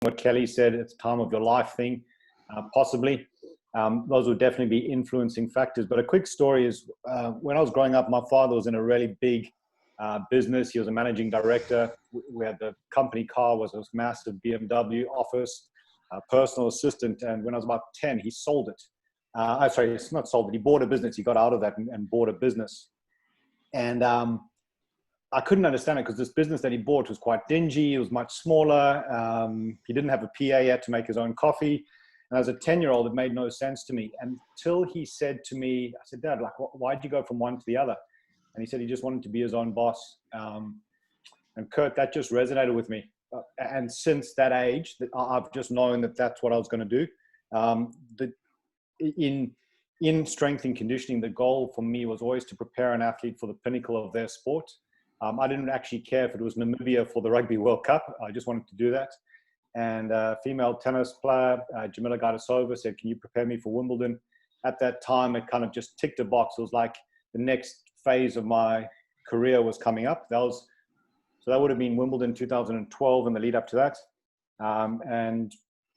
what Kelly said, it's time of your life thing, possibly. Those would definitely be influencing factors. But a quick story is when I was growing up, my father was in a really big business. He was a managing director. We had the company car was a massive BMW office, personal assistant. And when I was about 10, he sold it. Sorry, it's not sold it. He bought a business. He got out of that and bought a business. And I couldn't understand it because this business that he bought was quite dingy. It was much smaller. He didn't have a PA yet to make his own coffee. And as a 10-year-old, it made no sense to me until he said to me, I said, Dad, like, why'd you go from one to the other? And he said he just wanted to be his own boss. And Kurt, that just resonated with me. And since that age, I've just known that that's what I was going to do. In strength and conditioning, the goal for me was always to prepare an athlete for the pinnacle of their sport. I didn't actually care if it was Namibia for the Rugby World Cup. I just wanted to do that. And a female tennis player, Jamila Gardasova, said, can you prepare me for Wimbledon? At that time, it kind of just ticked a box. It was like the next phase of my career was coming up. So that would have been Wimbledon 2012 and the lead up to that. And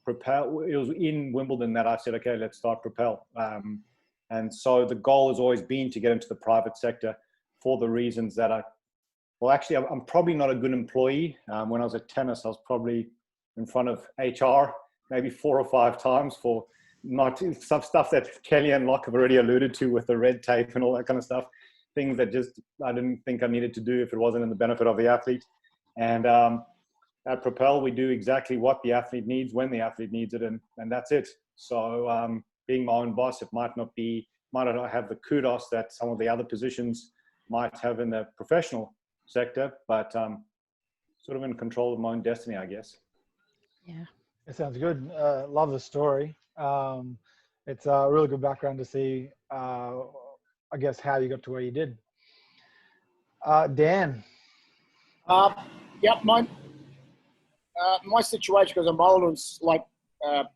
it was in Wimbledon that I said, okay, let's start Propel. And so the goal has always been to get into the private sector for the reasons that I'm probably not a good employee. When I was at tennis, I was probably in front of HR maybe 4 or 5 times for not some stuff that Kelly and Locke have already alluded to with the red tape and all that kind of stuff. Things that just I didn't think I needed to do if it wasn't in the benefit of the athlete. And at Propel, we do exactly what the athlete needs when the athlete needs it, and that's it. So being my own boss, it might not have the kudos that some of the other positions might have in the professional sector, but sort of in control of my own destiny, I guess. Yeah, it sounds good. Love the story. It's a really good background to see, I guess, how you got to where you did. Dan. Yep, my situation, because I'm old, was like there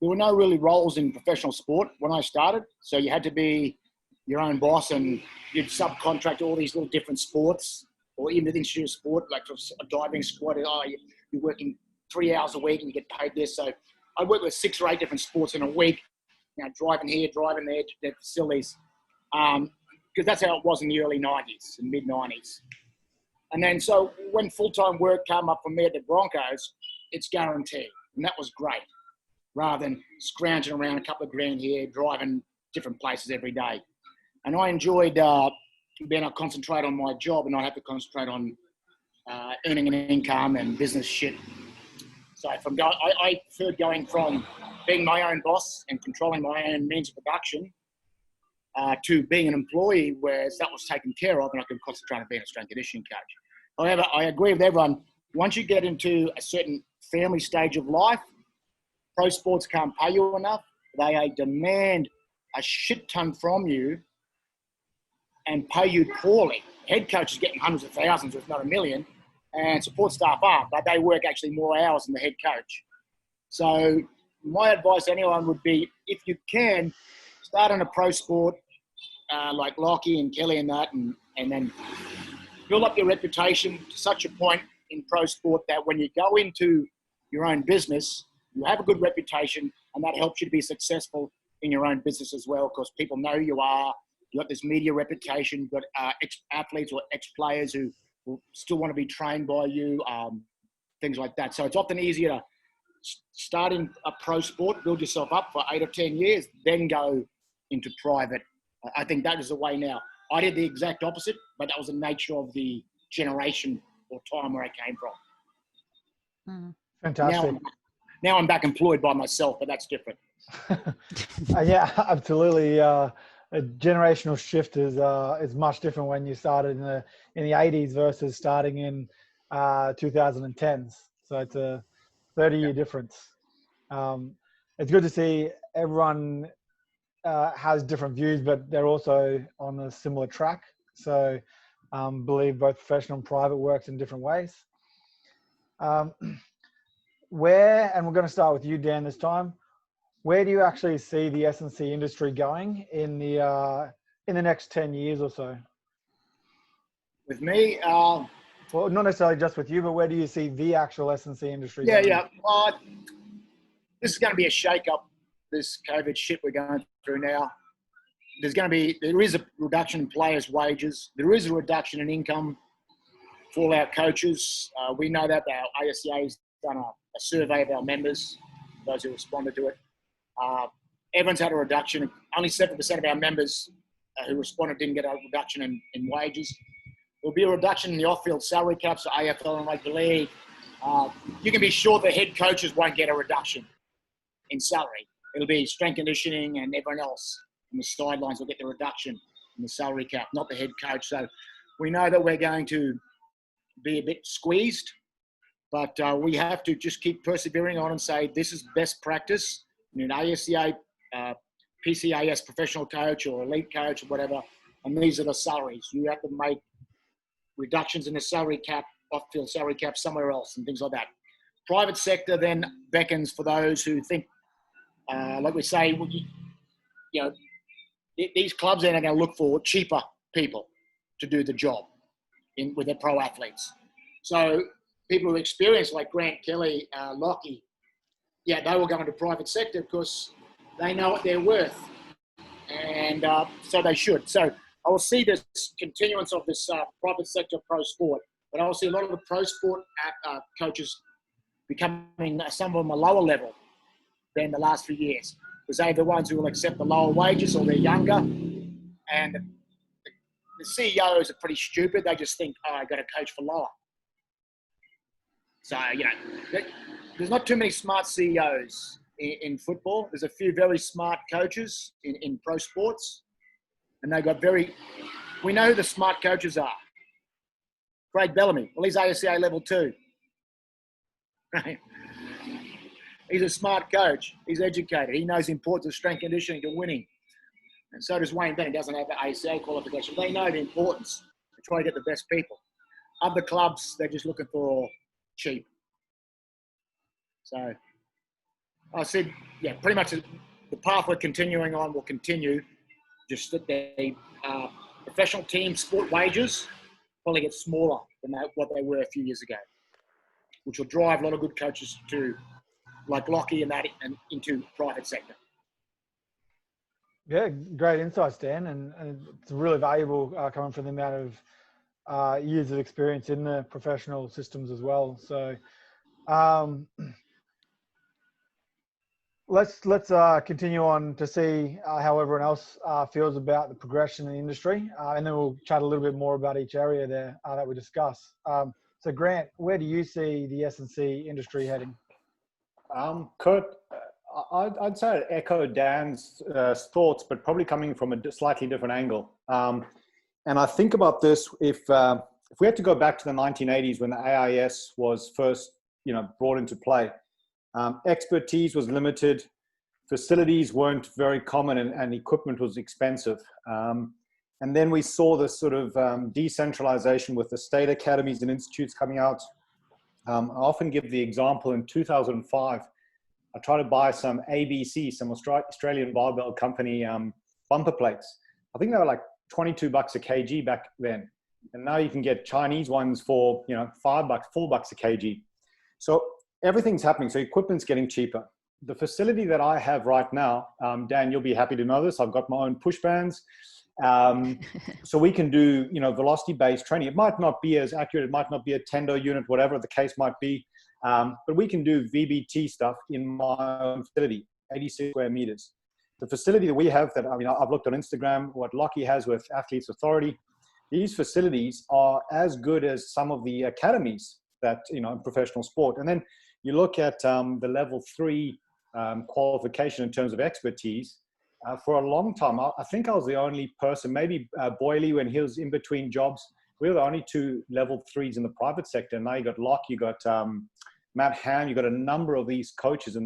were no really roles in professional sport when I started. So you had to be your own boss, and you'd subcontract all these little different sports, or even within your sport, like a diving squad. You're working 3 hours a week and you get paid this. So I worked with 6 or 8 different sports in a week, driving here, driving there, to their facilities. Because that's how it was in the early 90s and mid 90s. And then so when full-time work came up for me at the Broncos, it's guaranteed. And that was great, rather than scrounging around a couple of grand here, driving different places every day. And I enjoyed being able to concentrate on my job and not have to concentrate on earning an income and business shit. So I preferred going from being my own boss and controlling my own means of production to being an employee, where that was taken care of and I could concentrate on being a strength conditioning coach. However, I agree with everyone. Once you get into a certain family stage of life, pro sports can't pay you enough. They demand a shit ton from you and pay you poorly. Head coaches getting hundreds of thousands, if not $1 million, and support staff aren't, but they work actually more hours than the head coach. So my advice to anyone would be, if you can, start in a pro sport like Lockie and Kelly and that, and then build up your reputation to such a point in pro sport that when you go into your own business, you have a good reputation, and that helps you to be successful in your own business as well, because people know who you are. You've got this media reputation. You've got ex-athletes or ex-players who will still want to be trained by you, things like that. So it's often easier to start in a pro sport, build yourself up for 8 or 10 years, then go into private. I think that is the way now. I did the exact opposite, but that was the nature of the generation or time where I came from. Fantastic. Now I'm back employed by myself, but that's different. Yeah, absolutely. A generational shift is much different when you started in the 80s versus starting in 2010s. So it's a 30-year difference. It's good to see everyone has different views, but they're also on a similar track. So believe both professional and private works in different ways. Where, and we're going to start with you, Dan, this time. Where do you actually see the S&C industry going in the next 10 years or so? With me, Well, not necessarily just with you, but where do you see the actual S&C industry Yeah, going? yeah. This is going to be a shake-up, this COVID shit we're going through now. There is a reduction in players' wages. There is a reduction in income for all our coaches. We know that our ASCA has done a survey of our members, those who responded to it. Everyone's had a reduction. Only 7% of our members who responded didn't get a reduction in wages. There'll be a reduction in the off-field salary caps for AFL and Rugby League. You can be sure the head coaches won't get a reduction in salary. It'll be strength conditioning and everyone else on the sidelines will get the reduction in the salary cap, not the head coach. So we know that we're going to be a bit squeezed, but we have to just keep persevering on and say this is best practice. An ASCA, PCAS professional coach or elite coach or whatever, and these are the salaries. You have to make reductions in the salary cap, off-field salary cap somewhere else and things like that. Private sector then beckons for those who think, like we say, these clubs are going to look for cheaper people to do the job with their pro athletes. So people who experience like Grant Kelly, Lockie, they will go into private sector because they know what they're worth. And so they should. So I will see this continuance of this private sector pro sport, but I will see a lot of the pro sport coaches becoming, some of them a lower level than the last few years, because they're the ones who will accept the lower wages or they're younger. And the CEOs are pretty stupid. They just think, I got to coach for lower. So, there's not too many smart CEOs in football. There's a few very smart coaches in pro sports. And they got we know who the smart coaches are. Craig Bellamy. Well, he's ASCA level 2. Right? He's a smart coach. He's educated. He knows the importance of strength conditioning to winning. And so does Wayne Bennett. He doesn't have the ASCA qualification. They know the importance to try to get the best people. Other clubs, they're just looking for cheap. So I said, pretty much the path we're continuing on will continue. Just that the professional team sport wages probably get smaller than what they were a few years ago, which will drive a lot of good coaches to, like Lockie and into private sector. Yeah, great insights, Dan, and it's really valuable coming from the amount of years of experience in the professional systems as well. So let's continue on to see how everyone else feels about the progression in the industry, and then we'll chat a little bit more about each area there that we discuss. So Grant, where do you see the S&C industry heading? Kurt, I'd say I'd echo Dan's thoughts, but probably coming from a slightly different angle. And I think about this, if we had to go back to the 1980s when the AIS was first, brought into play, expertise was limited, facilities weren't very common, and equipment was expensive. And then we saw this sort of decentralization with the state academies and institutes coming out. I often give the example in 2005, I tried to buy some ABC, some Australian barbell company bumper plates. I think they were like $22 a kg back then. And now you can get Chinese ones for, $5, $4 a kg. So everything's happening. So equipment's getting cheaper. The facility that I have right now, Dan, you'll be happy to know this. I've got my own push bands. So we can do, velocity-based training. It might not be as accurate. It might not be a tendo unit, whatever the case might be. But we can do VBT stuff in my own facility, 86 square meters. The facility that we have that, I've looked on Instagram, what Lockie has with Athletes Authority, these facilities are as good as some of the academies that, in professional sport. And then you look at the level 3 qualification in terms of expertise. For a long time, I think I was the only person, maybe Boyley when he was in between jobs, we were the only 2 level 3s in the private sector. And now you got Locke, you got Matt Ham, you got a number of these coaches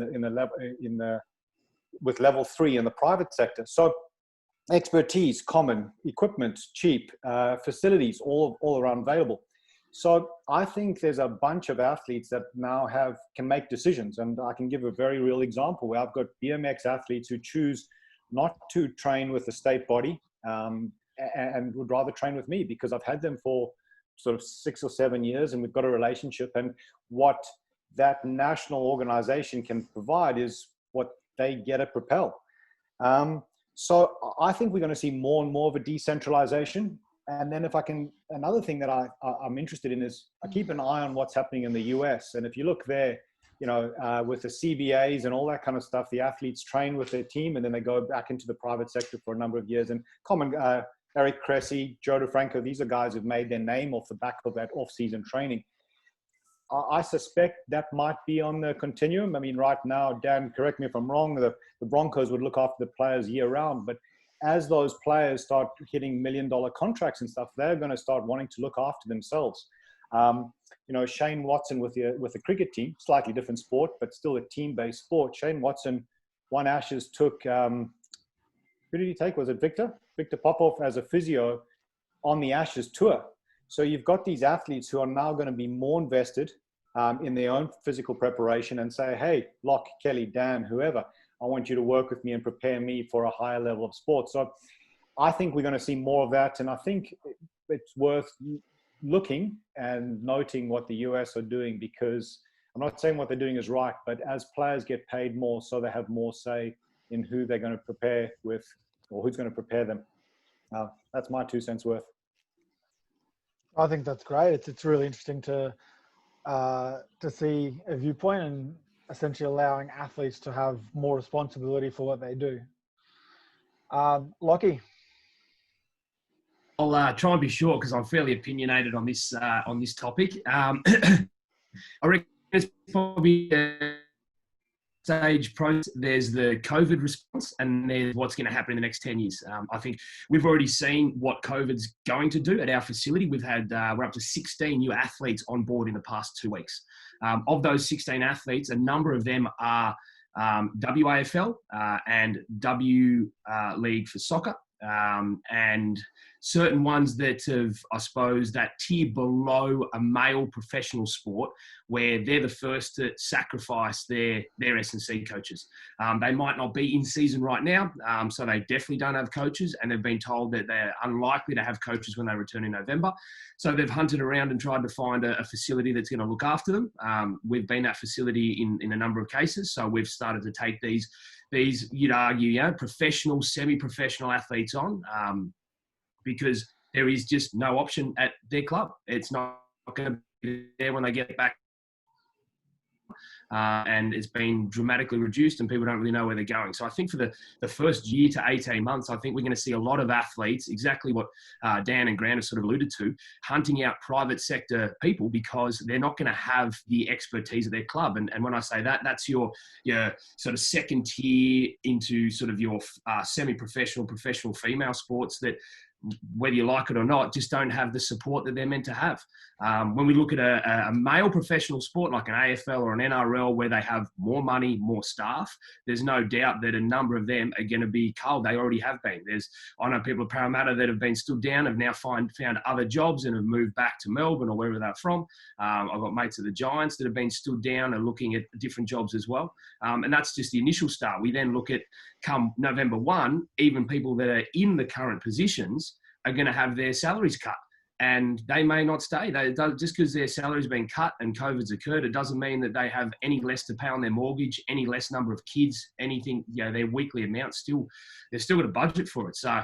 with level 3 in the private sector. So expertise, common, equipment, cheap, facilities, all around available. So I think there's a bunch of athletes that now can make decisions. And I can give a very real example where I've got BMX athletes who choose not to train with the state body and would rather train with me because I've had them for sort of 6 or 7 years, and we've got a relationship. And what that national organization can provide is what they get at Propel. So I think we're going to see more and more of a decentralization. And then another thing that I'm interested in is I keep an eye on what's happening in the US. And if you look there, with the CBAs and all that kind of stuff, the athletes train with their team and then they go back into the private sector for a number of years. And Eric Cressy, Joe DeFranco, these are guys who've made their name off the back of that off-season training. I suspect that might be on the continuum. I mean, right now, Dan, correct me if I'm wrong, the Broncos would look after the players year round. But as those players start hitting $1 million contracts and stuff, they're going to start wanting to look after themselves. Shane Watson with the cricket team, slightly different sport, but still a team-based sport. Shane Watson won Ashes, took, who did he take? Was it Victor Popov as a physio on the Ashes tour. So you've got these athletes who are now going to be more invested in their own physical preparation and say, hey, Locke, Kelly, Dan, whoever, I want you to work with me and prepare me for a higher level of sport. So I think we're going to see more of that. And I think it's worth looking and noting what the US are doing, because I'm not saying what they're doing is right, but as players get paid more, so they have more say in who they're going to prepare with or who's going to prepare them. That's my 2 cents worth. I think that's great. It's really interesting to see a viewpoint and essentially allowing athletes to have more responsibility for what they do. Lockie. I'll try and be short because I'm fairly opinionated on this topic. I reckon it's probably stage process. There's the COVID response, and there's what's going to happen in the next 10 years. I think we've already seen what COVID's going to do at our facility. We've had we're up to 16 new athletes on board in the past 2 weeks. Of those 16 athletes, a number of them are WAFL and W League for soccer, and certain ones that have, I suppose, that tier below a male professional sport, where they're the first to sacrifice their S&C coaches. They might not be in season right now, so they definitely don't have coaches, and they've been told that they're unlikely to have coaches when they return in November. So they've hunted around and tried to find a facility that's going to look after them. We've been that facility in a number of cases, so we've started to take these you'd argue, professional, semi-professional athletes on, because there is just no option at their club. It's not going to be there when they get back. And it's been dramatically reduced and people don't really know where they're going. So I think for the first year to 18 months, I think we're going to see a lot of athletes, exactly what Dan and Grant have sort of alluded to, hunting out private sector people because they're not going to have the expertise at their club. And when I say that, that's your sort of second tier into sort of your semi-professional, professional female sports that, whether you like it or not, just don't have the support that they're meant to have. When we look at a male professional sport like an AFL or an NRL, where they have more money, more staff, there's no doubt that a number of them are going to be culled. They already have been. I know people at Parramatta that have been stood down, have now found other jobs and have moved back to Melbourne or wherever they're from. I've got mates at the Giants that have been stood down and looking at different jobs as well. And that's just the initial start. We then look at, come November 1, even people that are in the current positions are going to have their salaries cut, and they may not stay. Just because their salary's been cut and COVID's occurred, it doesn't mean that they have any less to pay on their mortgage, any less number of kids, anything. Their weekly amount they've still got a budget for it. So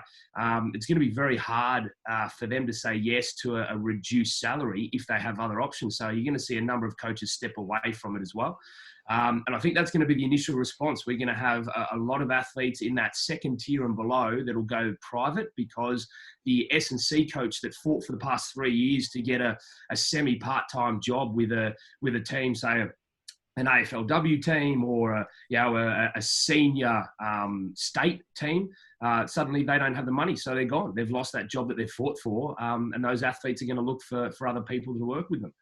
it's going to be very hard for them to say yes to a reduced salary if they have other options. So you're going to see a number of coaches step away from it as well. And I think that's going to be the initial response. We're going to have a lot of athletes in that second tier and below that will go private, because the S&C coach that fought for the past 3 years to get a semi-part-time job with a team, say an AFLW team or a senior state team, suddenly they don't have the money, so they're gone. They've lost that job that they've fought for, and those athletes are going to look for other people to work with them.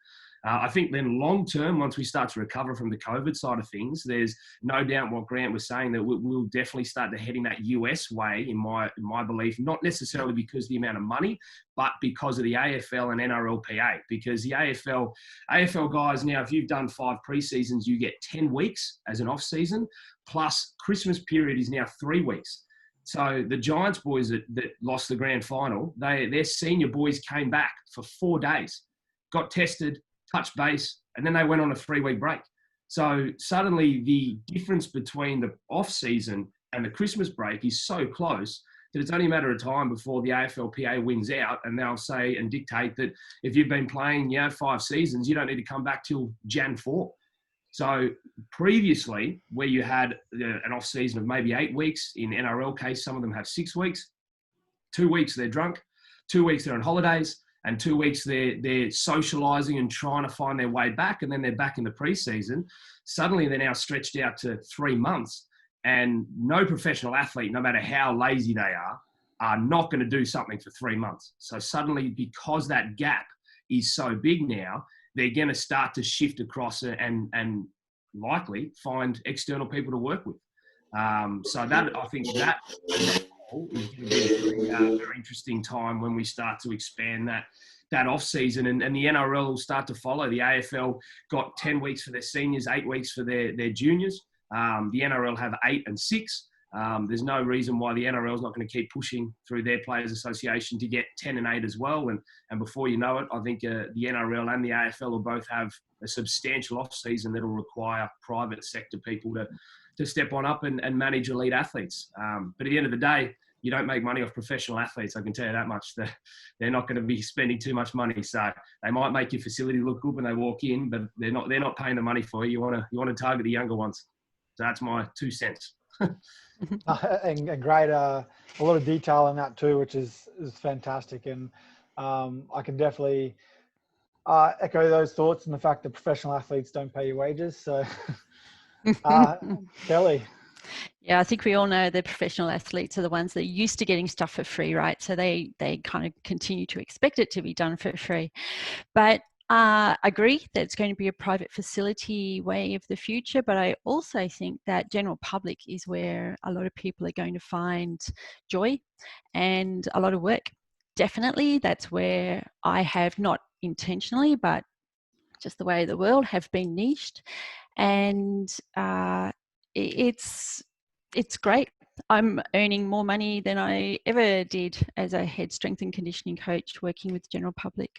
I think then long term, once we start to recover from the COVID side of things, there's no doubt what Grant was saying, that we'll definitely start to heading that US way, in my belief, not necessarily because of the amount of money, but because of the AFL and NRLPA. Because the AFL guys, now, if you've done 5 preseasons, you get 10 weeks as an off season, plus Christmas period is now 3 weeks. So the Giants boys that lost the grand final, their senior boys came back for 4 days, got tested, touched base, and then they went on a 3-week break. So suddenly the difference between the off season and the Christmas break is so close that it's only a matter of time before the AFLPA wins out, and they'll say and dictate that if you've been playing 5 seasons, you don't need to come back till Jan 4. So previously, where you had an off season of maybe 8 weeks, in NRL case, some of them have 6 weeks, 2 weeks they're drunk, 2 weeks they're on holidays, and 2 weeks they're socialising and trying to find their way back, and then they're back in the preseason. Suddenly they're now stretched out to 3 months, and no professional athlete, no matter how lazy they are not going to do something for 3 months. So suddenly, because that gap is so big now, they're going to start to shift across and likely find external people to work with. So that, I think that is going to be a very interesting time when we start to expand that off season, and the NRL will start to follow. The AFL got 10 weeks for their seniors, 8 weeks for their juniors. The NRL have 8 and 6. There's no reason why the NRL is not going to keep pushing through their Players Association to get 10 and 8 as well. And before you know it, I think the NRL and the AFL will both have a substantial off season that will require private sector people to step on up and manage elite athletes. But at the end of the day, you don't make money off professional athletes. I can tell you that much. They're not going to be spending too much money. So they might make your facility look good when they walk in, but they're not paying the money for you. You want to target the younger ones. So that's my 2 cents. And great, a lot of detail in that too, which is fantastic. And I can definitely echo those thoughts and the fact that professional athletes don't pay your wages. So, Kelly. Yeah, I think we all know the professional athletes are the ones that are used to getting stuff for free, right? So they kind of continue to expect it to be done for free. But I agree that it's going to be a private facility way of the future, but I also think that general public is where a lot of people are going to find joy and a lot of work. Definitely, that's where I have, not intentionally, but just the way of the world, have been niched. And it's great. I'm earning more money than I ever did as a head strength and conditioning coach working with general public.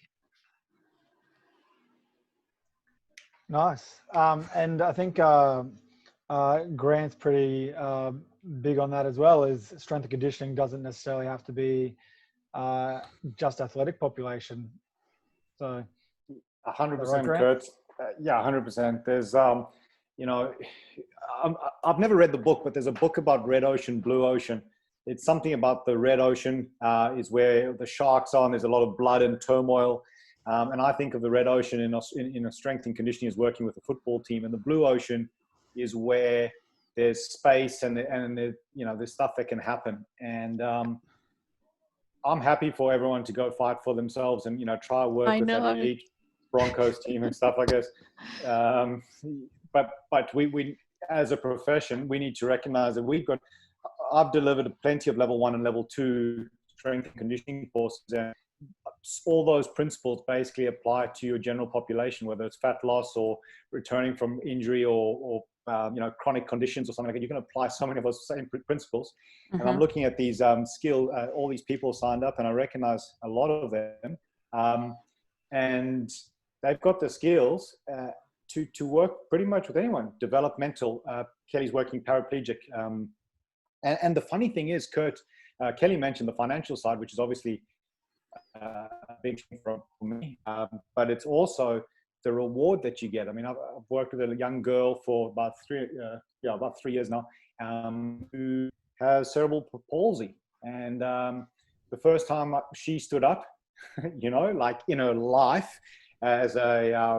Nice. And I think Grant's pretty big on that as well, is strength and conditioning doesn't necessarily have to be just athletic population. So 100%, Kurt. Yeah, 100%. There's, I've never read the book, but there's a book about red ocean, blue ocean. It's something about the red ocean is where the sharks are, and there's a lot of blood and turmoil. And I think of the red ocean in a strength and conditioning as working with a football team, and the blue ocean is where there's space and there's stuff that can happen. And I'm happy for everyone to go fight for themselves and try work with that elite Broncos team and stuff, I guess. But we as a profession, we need to recognize that I've delivered plenty of level 1 and level 2 strength and conditioning courses, and all those principles basically apply to your general population, whether it's fat loss or returning from injury or chronic conditions or something like that. You can apply so many of those same principles. Mm-hmm. And I'm looking at these all these people signed up, and I recognize a lot of them, and they've got the skills to work pretty much with anyone. Developmental. Kelly's working paraplegic, and the funny thing is, Kurt, Kelly mentioned the financial side, which is obviously a big thing for me, but it's also the reward that you get. I mean, I've worked with a young girl for about 3 years now, who has cerebral palsy, and the first time she stood up, like in her life, as I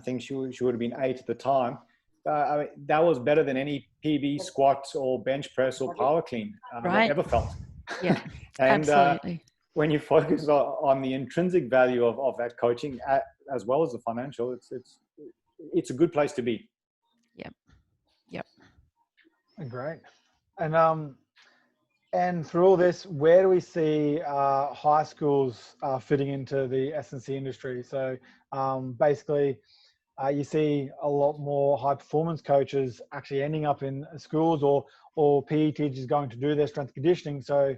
think she would have been 8 at the time. That was better than any PB, squat, or bench press or power clean I've ever felt. Yeah, and absolutely. When you focus on the intrinsic value of that coaching as well as the financial, it's a good place to be. Yep. Great. And through all this, where do we see high schools fitting into the S&C industry? So basically, you see a lot more high performance coaches actually ending up in schools, or PE teachers going to do their strength conditioning. So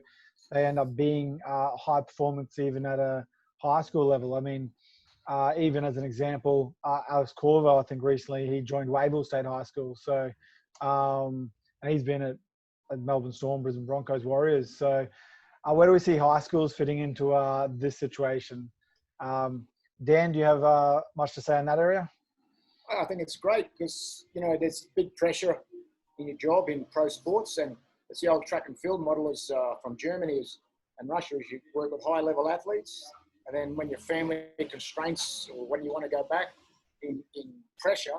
they end up being high performance even at a high school level. I mean, even as an example, Alex Corvo, I think recently he joined Wavell State High School. So, and he's been at Melbourne Storm, Brisbane Broncos, Warriors. So where do we see high schools fitting into this situation? Dan, do you have much to say in that area? I think it's great because, you know, there's big pressure in your job in pro sports, and it's the old track and field model is from Germany and Russia, is you work with high level athletes, and then when your family constraints or when you want to go back in pressure,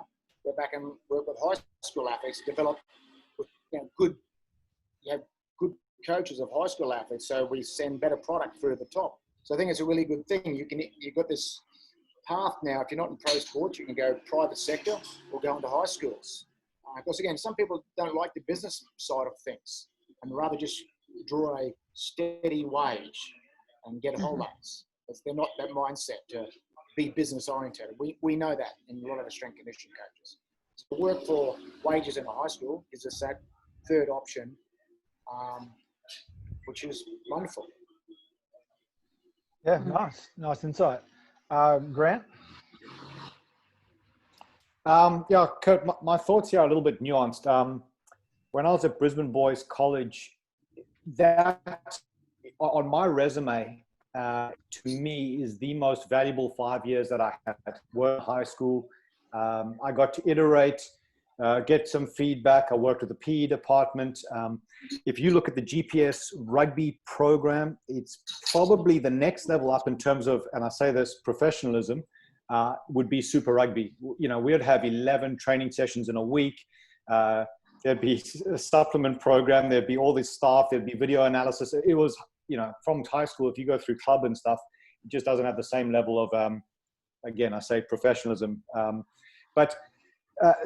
go back and work with high school athletes, develop with, you have good coaches of high school athletes, so we send better product through the top. So I think it's a really good thing. You've got this path now. If you're not in pro sports, you can go private sector or go into high schools. Because again, some people don't like the business side of things and rather just draw a steady wage and get holidays. They're not that mindset to be business oriented. We know that in a lot of the strength conditioning coaches. So work for wages in a high school gives us that third option, which is wonderful. Yeah, nice insight. Grant? Yeah, Kurt, my thoughts here are a little bit nuanced. When I was at Brisbane Boys College, that on my resume, to me, is the most valuable 5 years that I had. Worked in high school. I got to iterate, get some feedback. I worked with the PE department. If you look at the GPS rugby program, it's probably the next level up in terms of, and I say this, professionalism, would be Super Rugby. You know, we'd have 11 training sessions in a week. There'd be a supplement program. There'd be all this staff. There'd be video analysis. It was, you know, from high school, if you go through club and stuff, it just doesn't have the same level of, again, I say professionalism.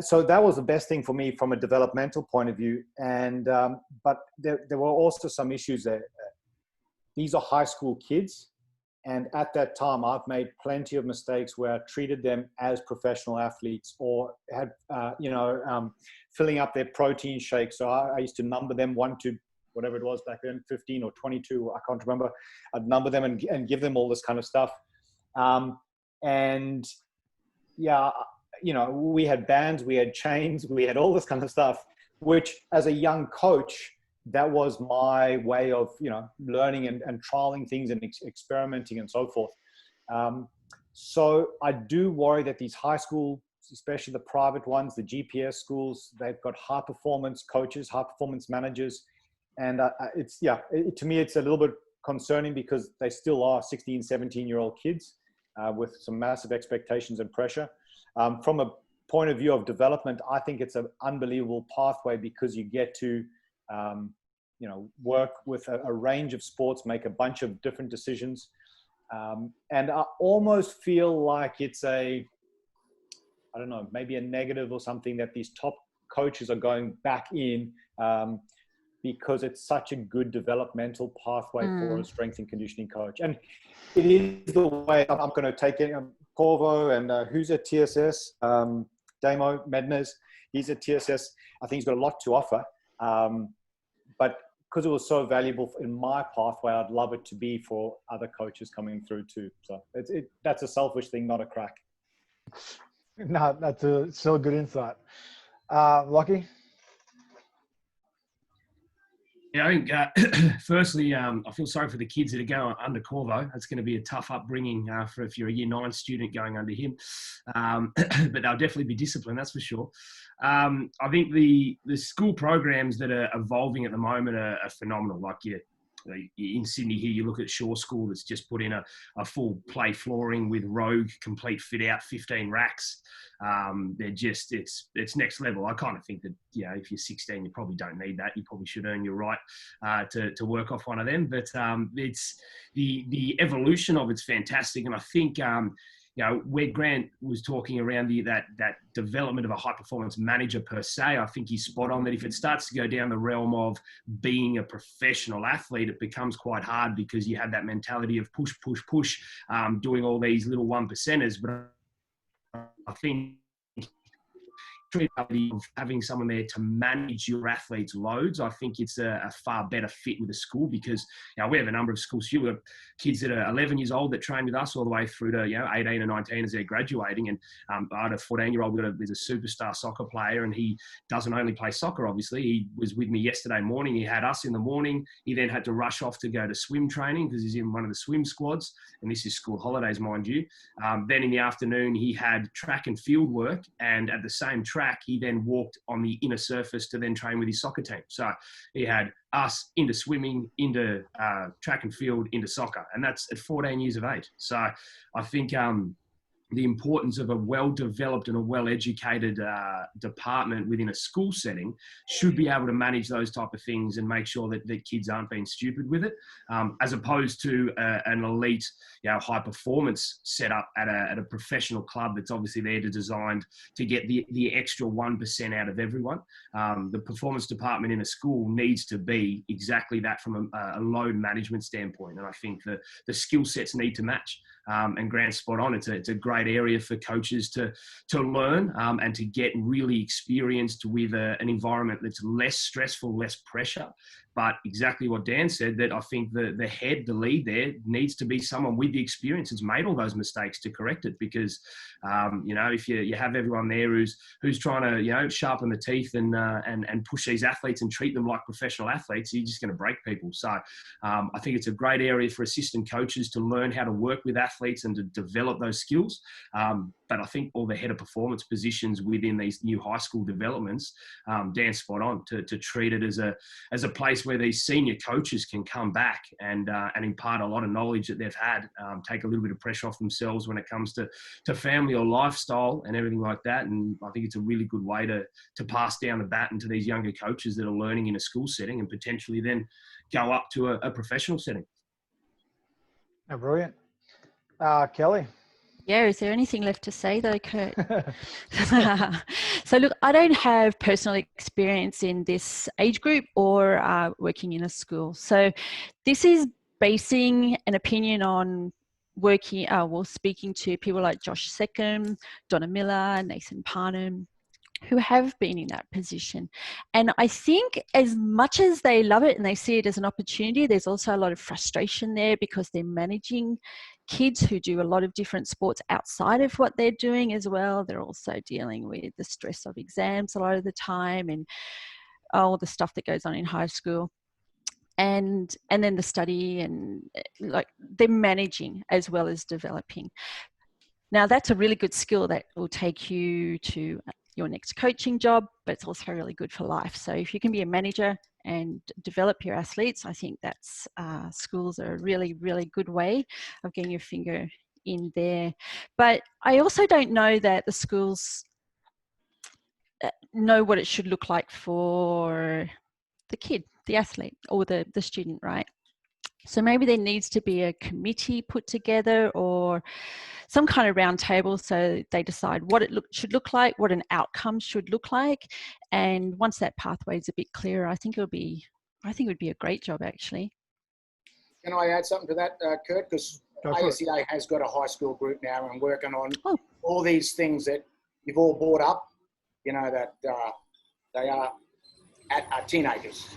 So that was the best thing for me from a developmental point of view. And, but there were also some issues there. These are high school kids. And at that time, I've made plenty of mistakes where I treated them as professional athletes or had, filling up their protein shakes. So I used to number them 1 to whatever it was back then, 15 or 22, I can't remember. I'd number them and give them all this kind of stuff. And yeah, you know, we had bands, we had chains, we had all this kind of stuff, which as a young coach, that was my way of, you know, learning and trialing things and experimenting and so forth. So I do worry that these high schools, especially the private ones, the GPS schools, they've got high performance coaches, high performance managers. And to me, it's a little bit concerning because they still are 16, 17-year-old kids with some massive expectations and pressure. From a point of view of development, I think it's an unbelievable pathway because you get to, work with a range of sports, make a bunch of different decisions. And I almost feel like it's maybe a negative or something that these top coaches are going back in because it's such a good developmental pathway for a strength and conditioning coach. And it is the way I'm going to take it. Corvo and who's at TSS, Damo Mednes, he's at TSS. I think he's got a lot to offer. But because it was so valuable in my pathway, I'd love it to be for other coaches coming through too. So that's a selfish thing, not a crack. No, that's still a good insight. Lockie? Yeah, I think firstly, I feel sorry for the kids that are going under Corvo. That's going to be a tough upbringing for if you're a Year 9 student going under him. But they'll definitely be disciplined, that's for sure. I think the school programs that are evolving at the moment are phenomenal. Like in Sydney here, you look at Shaw School that's just put in a full play flooring with Rogue complete fit out, 15 racks. They're just, it's next level. I kind of think that, you know, if you're 16, you probably don't need that. You probably should earn your right to work off one of them. But it's the evolution of it's fantastic. And I think, where Grant was talking around that development of a high performance manager per se, I think he's spot on that if it starts to go down the realm of being a professional athlete, it becomes quite hard because you have that mentality of push, doing all these little 1%ers. But think of having someone there to manage your athletes' loads, I think it's a far better fit with a school, because we have a number of schools here. We've got kids that are 11 years old that train with us all the way through to 18 or 19 as they're graduating. And I had a 14-year-old there's a superstar soccer player, and he doesn't only play soccer, obviously. He was with me yesterday morning. He had us in the morning. He then had to rush off to go to swim training because he's in one of the swim squads, and this is school holidays, mind you. Then in the afternoon, he had track and field work, and at the same track, he then walked on the inner surface to then train with his soccer team. So he had us into swimming, into track and field, into soccer, and that's at 14 years of age. So I think the importance of a well-developed and a well-educated department within a school setting should be able to manage those type of things and make sure that kids aren't being stupid with it, as opposed to an elite, high-performance setup at a professional club that's obviously there designed to get the extra 1% out of everyone. The performance department in a school needs to be exactly that from a load management standpoint, and I think the skill sets need to match. And Grant's spot on. It's a great area for coaches to learn and to get really experienced with an environment that's less stressful, less pressure. But exactly what Dan said, that I think the lead there needs to be someone with the experience who's made all those mistakes to correct it. Because, if you have everyone there who's trying to, sharpen the teeth and push these athletes and treat them like professional athletes, you're just going to break people. So I think it's a great area for assistant coaches to learn how to work with athletes and to develop those skills. But I think all the head of performance positions within these new high school developments, Dan's spot on to treat it as a place where these senior coaches can come back and impart a lot of knowledge that they've had, take a little bit of pressure off themselves when it comes to family or lifestyle and everything like that. And I think it's a really good way to pass down the baton to these younger coaches that are learning in a school setting and potentially then go up to a professional setting. Oh, brilliant. Kelly? Yeah, is there anything left to say though, Kurt? So look, I don't have personal experience in this age group or working in a school. So this is basing an opinion on speaking to people like Josh Seckham, Donna Miller, Nathan Parnham, who have been in that position. And I think as much as they love it and they see it as an opportunity, there's also a lot of frustration there because they're managing kids who do a lot of different sports outside of what they're doing as well. They're also dealing with the stress of exams a lot of the time and all the stuff that goes on in high school. And then the study, and like they're managing as well as developing. Now that's a really good skill that will take you to your next coaching job, but it's also really good for life. So if you can be a manager and develop your athletes, I think that's schools are a really, really good way of getting your finger in there. But I also don't know that the schools know what it should look like for the kid, the athlete, or the student, right? So maybe there needs to be a committee put together or some kind of round table so they decide what it should look like, what an outcome should look like. And once that pathway is a bit clearer, I think it would be a great job actually. Can I add something to that, Kurt? Because ASEA has got a high school group now and working on all these things that you've all brought up, that they are at teenagers.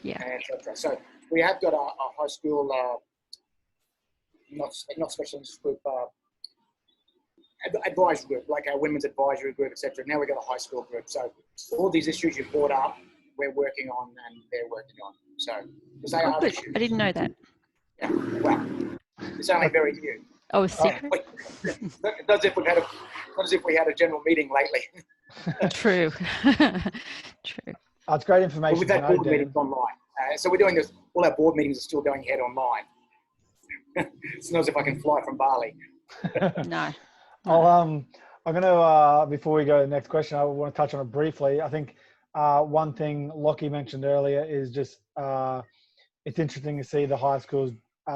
Yeah. And et cetera. So we have got a high school, not specialist group, advisory group, like our women's advisory group, etc. Now we've got a high school group. So all these issues you've brought up, we're working on and they're working on. So because they are issues. I didn't know that. Yeah. Well, it's only very new. Oh, a secret? Not as if we had a general meeting lately. True. True. That's great information. But with that board meetings online. So we're doing this, all our board meetings are still going ahead online. It's not as if I can fly from Bali. No. I'm going to, before we go to the next question, I want to touch on it briefly. I think one thing Lockie mentioned earlier is just, it's interesting to see the high schools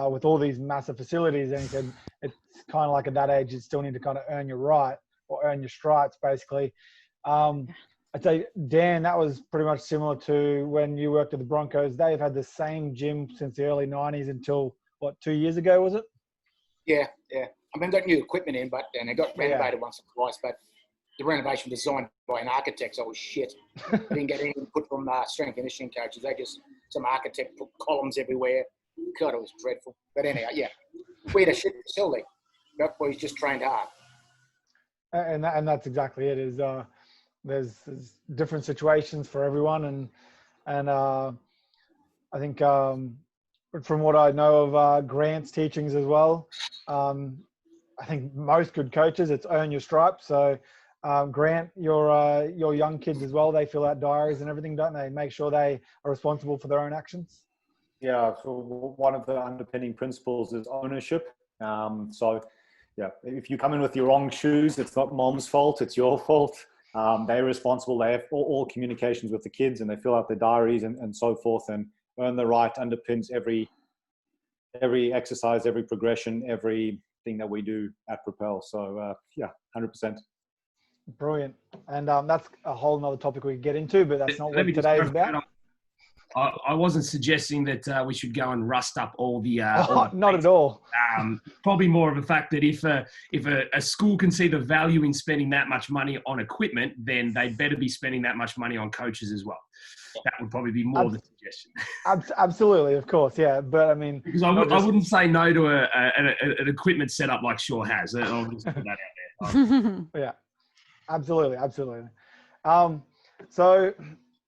with all these massive facilities. And he said, it's kind of like at that age, you still need to kind of earn your right or earn your stripes, basically. I'd say, Dan, that was pretty much similar to when you worked at the Broncos. They've had the same gym since the early 90s until, 2 years ago, was it? Yeah. I mean, got new equipment in, and it got renovated once or twice. But the renovation designed by an architect, so it was shit. I didn't get any input from strength and conditioning coaches. They just, some architect put columns everywhere. God, it was dreadful. But anyhow, yeah, we had a shit facility. That boys just trained hard. And that's exactly it. Is there's different situations for everyone, and I think from what I know of Grant's teachings as well, I think most good coaches, it's earn your stripes. So Grant, your young kids as well, they fill out diaries and everything, don't they? Make sure they are responsible for their own actions. Yeah. So one of the underpinning principles is ownership. So yeah, if you come in with your wrong shoes, it's not mom's fault, it's your fault. They're responsible. They have all communications with the kids, and they fill out their diaries and so forth, and earn the right underpins every exercise, every progression, everything that we do at Propel. So yeah, 100%. Brilliant. And that's a whole nother topic we could get into, but that's not what today is about. I wasn't suggesting that we should go and rust up all the. Not at all. Probably more of a fact that if a school can see the value in spending that much money on equipment, then they better be spending that much money on coaches as well. That would probably be more the suggestion. Absolutely, of course, yeah. But I mean, because I wouldn't say no to an equipment setup like Shaw has. I'll just put that out there. Yeah, absolutely. So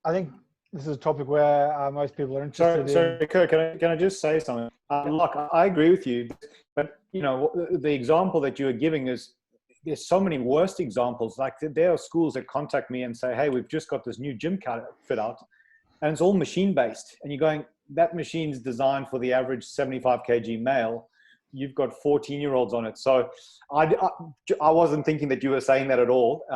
I think this is a topic where most people are interested in. Sorry, Kirk, can I just say something? Look, I agree with you, but the example that you are giving is, there's so many worst examples. Like there are schools that contact me and say, hey, we've just got this new gym fit out, and it's all machine based. And you're going, that machine's designed for the average 75 kg male. You've got 14-year-olds on it. So I wasn't thinking that you were saying that at all.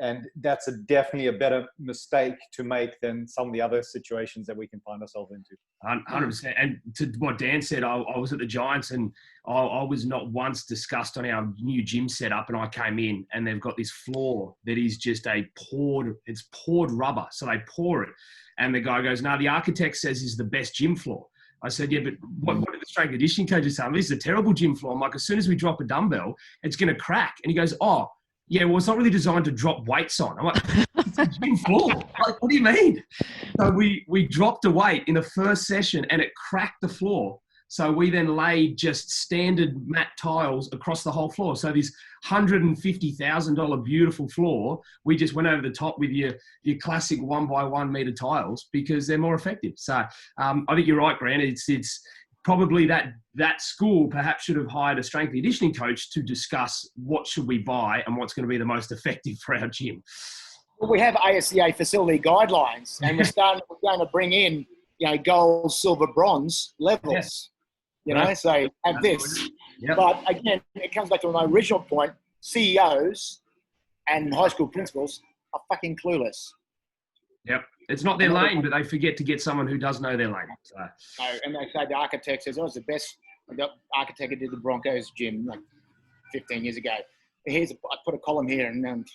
And that's definitely a better mistake to make than some of the other situations that we can find ourselves into. 100%. And to what Dan said, I was at the Giants, and I was not once discussed on our new gym setup, and I came in and they've got this floor that is just it's poured rubber. So they pour it. And the guy goes, no, the architect says is the best gym floor. I said, yeah, but what did the strength conditioning coaches say? This is a terrible gym floor. I'm like, as soon as we drop a dumbbell, it's going to crack. And he goes, oh, yeah, well, it's not really designed to drop weights on. I'm like, it's a gym floor. Like, what do you mean? So we dropped a weight in the first session and it cracked the floor. So we then laid just standard mat tiles across the whole floor. So this $150,000 beautiful floor, we just went over the top with your classic 1 by 1 meter tiles because they're more effective. So I think you're right, Grant. It's probably that school perhaps should have hired a strength and conditioning coach to discuss what should we buy and what's going to be the most effective for our gym. Well, we have ASCA facility guidelines, and we're going to bring in, gold, silver, bronze levels. Yes. So have this. Yep. But again, it comes back to my original point. CEOs and high school principals are fucking clueless. Yep. It's not their lane, but they forget to get someone who does know their lane. So. And they say the architect says, it's the best. The architect who did the Broncos gym like 15 years ago. I put a column here and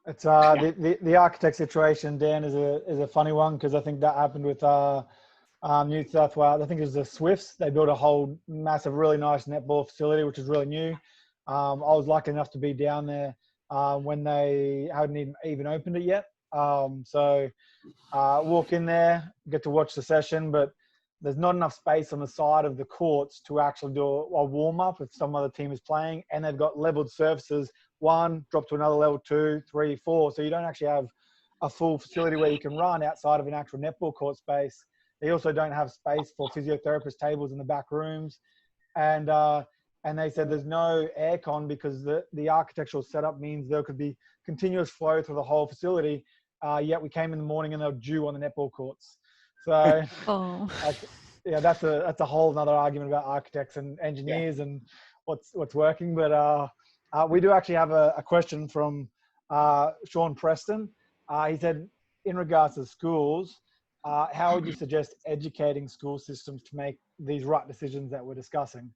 it's the architect situation, Dan, is a funny one, because I think that happened with New South Wales. I think it was the Swifts. They built a whole massive, really nice netball facility, which is really new. I was lucky enough to be down there when they hadn't even opened it yet. So walk in there, get to watch the session, but there's not enough space on the side of the courts to actually do a warm-up if some other team is playing, and they've got leveled surfaces, 1, drop to another level, 2, 3, 4. So you don't actually have a full facility where you can run outside of an actual netball court space. They also don't have space for physiotherapist tables in the back rooms. And they said there's no aircon because the architectural setup means there could be continuous flow through the whole facility. Yet we came in the morning and they were due on the netball courts. So that's a whole other argument about architects and engineers and what's working. But we do actually have a question from Sean Preston. He said, in regards to schools, how would you suggest educating school systems to make these right decisions that we're discussing?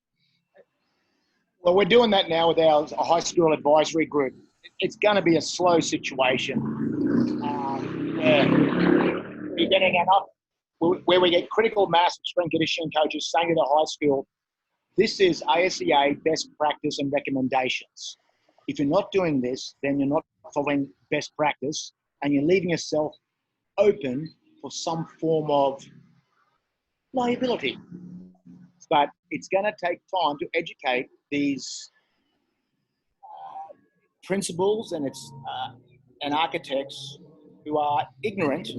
Well, we're doing that now with our high school advisory group. It's going to be a slow situation. We're getting enough where we get critical mass of strength conditioning coaches saying to the high school, this is ASCA best practice and recommendations. If you're not doing this, then you're not following best practice, and you're leaving yourself open for some form of liability. But it's going to take time to educate these principals and architects who are ignorant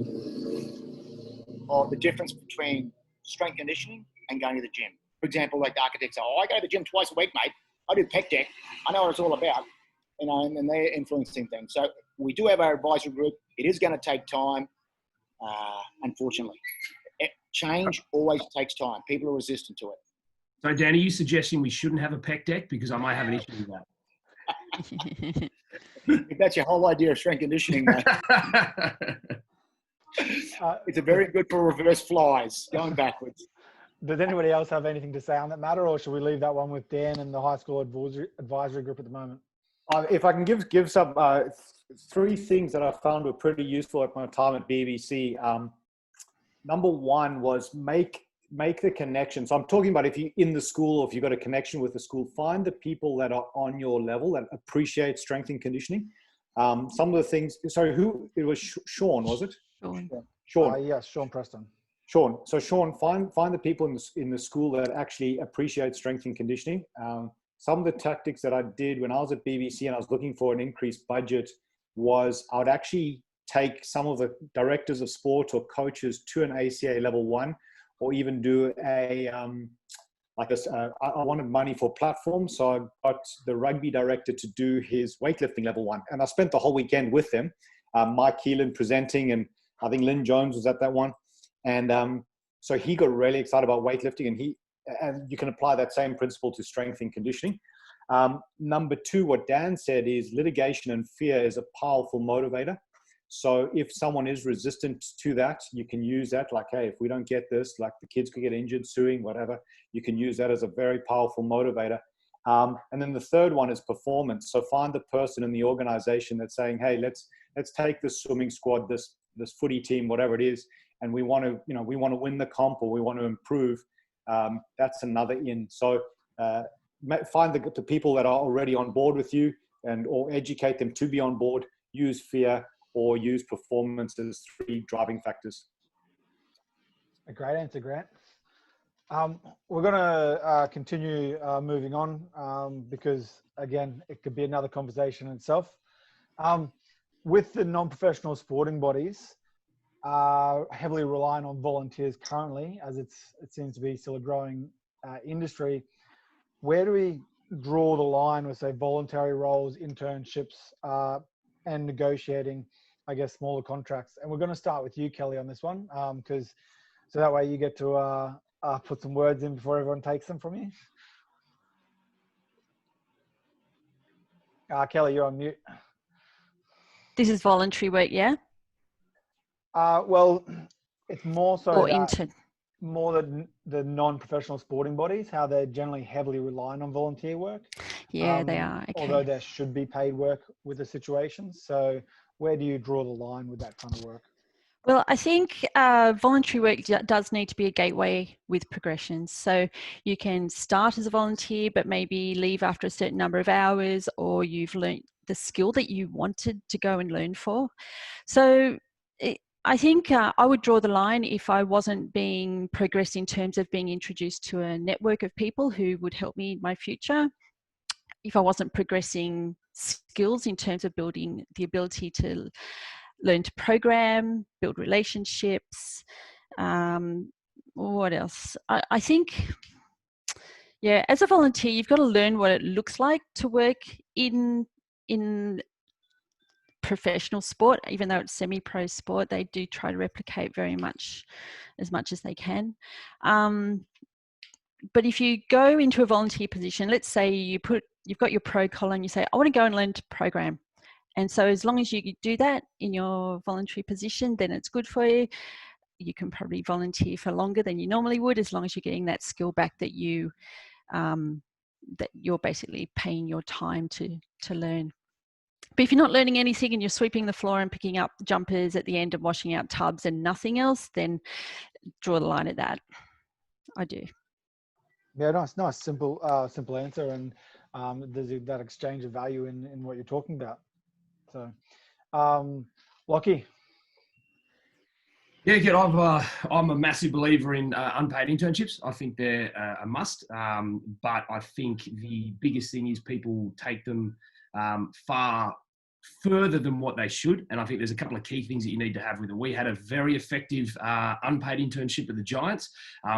of the difference between strength conditioning and going to the gym. For example, like the architects say, I go to the gym twice a week, mate. I do pec deck. I know what it's all about. And they're influencing things. So we do have our advisory group. It is going to take time, unfortunately. Change always takes time. People are resistant to it. So, Dan, are you suggesting we shouldn't have a pec deck? Because I might have an issue with that. If that's your whole idea of strength conditioning, mate. It's a very good for reverse flies, going backwards. Does anybody else have anything to say on that matter, or should we leave that one with Dan and the high school advisory group at the moment? If I can give some three things that I found were pretty useful at my time at BBC. Number one was make the connection. So I'm talking about if you're in the school or if you've got a connection with the school, find the people that are on your level that appreciate strength and conditioning. Some of the things, sorry, it was Sean, was it? Sean. Yes, Sean Preston. Sean. So Sean, find the people in the school that actually appreciate strength and conditioning. Some of the tactics that I did when I was at BBC and I was looking for an increased budget was I would actually take some of the directors of sport or coaches to an ACA level 1, or even do I wanted money for platforms. So I got the rugby director to do his weightlifting level 1. And I spent the whole weekend with them. Mike Keelan presenting, and I think Lynn Jones was at that one. And so he got really excited about weightlifting, and you can apply that same principle to strength and conditioning. Number two, what Dan said is litigation and fear is a powerful motivator. So if someone is resistant to that, you can use that like, hey, if we don't get this, like the kids could get injured, suing, whatever, you can use that as a very powerful motivator. And then the third one is performance. So find the person in the organization that's saying, hey, let's take this swimming squad, this footy team, whatever it is, and we want to win the comp, or we want to improve. That's another in. So find the people that are already on board with you, or educate them to be on board. Use fear or use performance as 3 driving factors. A great answer, Grant. We're going to continue moving on because, again, it could be another conversation in itself. With the non-professional sporting bodies, heavily relying on volunteers currently, as it seems to be still a growing industry. Where do we draw the line with, say, voluntary roles, internships, and negotiating, I guess, smaller contracts? And we're going to start with you, Kelly, on this one, so that way you get to put some words in before everyone takes them from you. Kelly, you're on mute. This is voluntary work, yeah? Well, it's more so Or the non-professional sporting bodies, how they're generally heavily relying on volunteer work. Yeah, they are. Okay. Although there should be paid work with the situation. So where do you draw the line with that kind of work? Well, I think voluntary work does need to be a gateway with progressions. So you can start as a volunteer, but maybe leave after a certain number of hours, or you've learned the skill that you wanted to go and learn for. So I think I would draw the line if I wasn't being progressed in terms of being introduced to a network of people who would help me in my future. If I wasn't progressing skills in terms of building the ability to learn to program, build relationships. What else? I think, yeah, as a volunteer, you've got to learn what it looks like to work in professional sport. Even though it's semi-pro sport, they do try to replicate very much as they can. But if you go into a volunteer position, let's say you've got your pro collar and you say, I want to go and learn to program. And so as long as you do that in your voluntary position, then it's good for you. You can probably volunteer for longer than you normally would, as long as you're getting that skill back that you're basically paying your time to learn. But if you're not learning anything and you're sweeping the floor and picking up jumpers at the end and washing out tubs and nothing else, then draw the line at that. I do. Yeah, nice, simple answer. And there's that exchange of value in what you're talking about. So, Lockie. Yeah, good. I'm a massive believer in unpaid internships. I think they're a must. But I think the biggest thing is people take them far further than what they should. And I think there's a couple of key things that you need to have with it. We had a very effective unpaid internship at the Giants.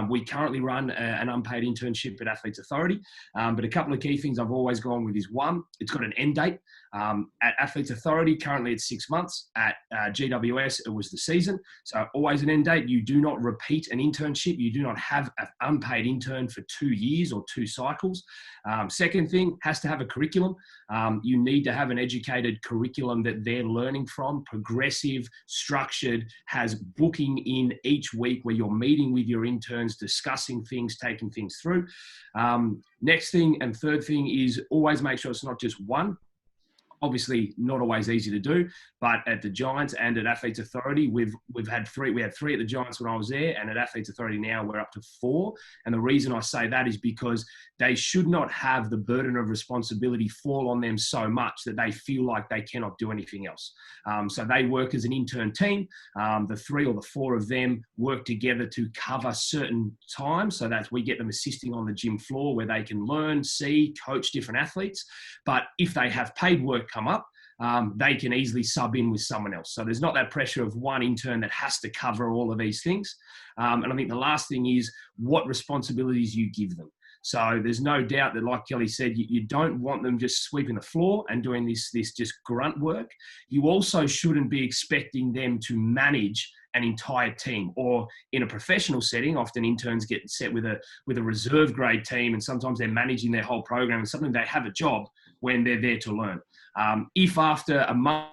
We currently run an unpaid internship at Athletes Authority. But a couple of key things I've always gone with is, one, it's got an end date. At Athletes Authority, currently it's 6 months. At GWS, it was the season. So always an end date. You do not repeat an internship. You do not have an unpaid intern for 2 years or 2 cycles. Second thing, has to have a curriculum. You need to have an educated curriculum that they're learning from, progressive, structured, has booking in each week where you're meeting with your interns, discussing things, taking things through. Next thing and third thing is always make sure it's not just one. Obviously not always easy to do, but at the Giants and at Athletes Authority, we've had 3. We had 3 at the Giants when I was there, and at Athletes Authority now we're up to 4. And the reason I say that is because they should not have the burden of responsibility fall on them so much that they feel like they cannot do anything else. So they work as an intern team. The 3 or the 4 of them work together to cover certain times, so that we get them assisting on the gym floor where they can learn, see, coach different athletes. But if they have paid work come up, they can easily sub in with someone else. So there's not that pressure of one intern that has to cover all of these things. And I think the last thing is what responsibilities you give them. So there's no doubt that, like Kelly said, you don't want them just sweeping the floor and doing this just grunt work. You also shouldn't be expecting them to manage an entire team, or in a professional setting, often interns get set with a reserve grade team, and sometimes they're managing their whole program, and something they have a job when they're there to learn. If after a month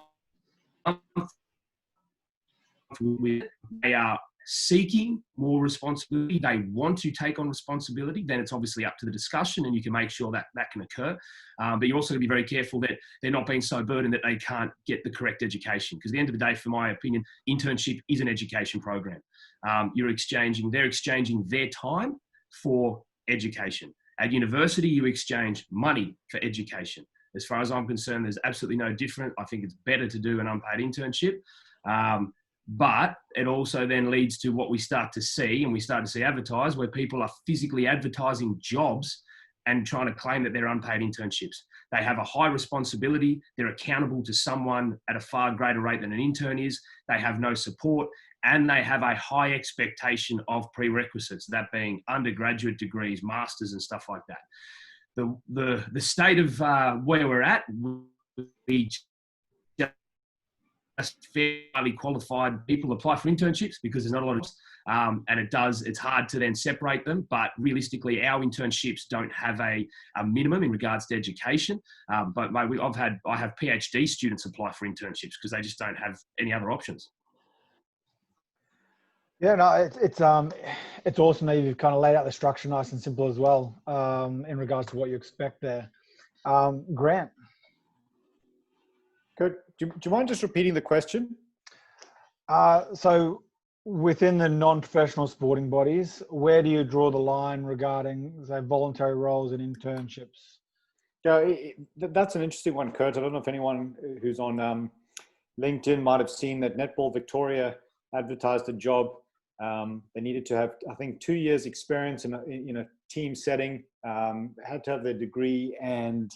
they are seeking more responsibility, they want to take on responsibility, then it's obviously up to the discussion, and you can make sure that that can occur. But you also got to be very careful that they're not being so burdened that they can't get the correct education. Because at the end of the day, for my opinion, internship is an education program. They're exchanging their time for education. At university, you exchange money for education. As far as I'm concerned, there's absolutely no different. I think it's better to do an unpaid internship. But it also then leads to what we start to see, and we start to see advertised, where people are physically advertising jobs and trying to claim that they're unpaid internships. They have a high responsibility. They're accountable to someone at a far greater rate than an intern is. They have no support, and they have a high expectation of prerequisites, that being undergraduate degrees, masters, and stuff like that. The state of where we're at, we just fairly qualified people apply for internships because there's not a lot of, and it's hard to then separate them. But realistically, our internships don't have a minimum in regards to education. But I have PhD students apply for internships because they just don't have any other options. Yeah, no, it's awesome that you've kind of laid out the structure nice and simple as well, in regards to what you expect there. Grant. Good. Do you mind just repeating the question? So within the non-professional sporting bodies, where do you draw the line regarding, say, voluntary roles and internships? Yeah, that's an interesting one, Kurt. I don't know if anyone who's on LinkedIn might have seen that Netball Victoria advertised a job. They needed to have, I think, 2 years experience in a team setting, had to have their degree, and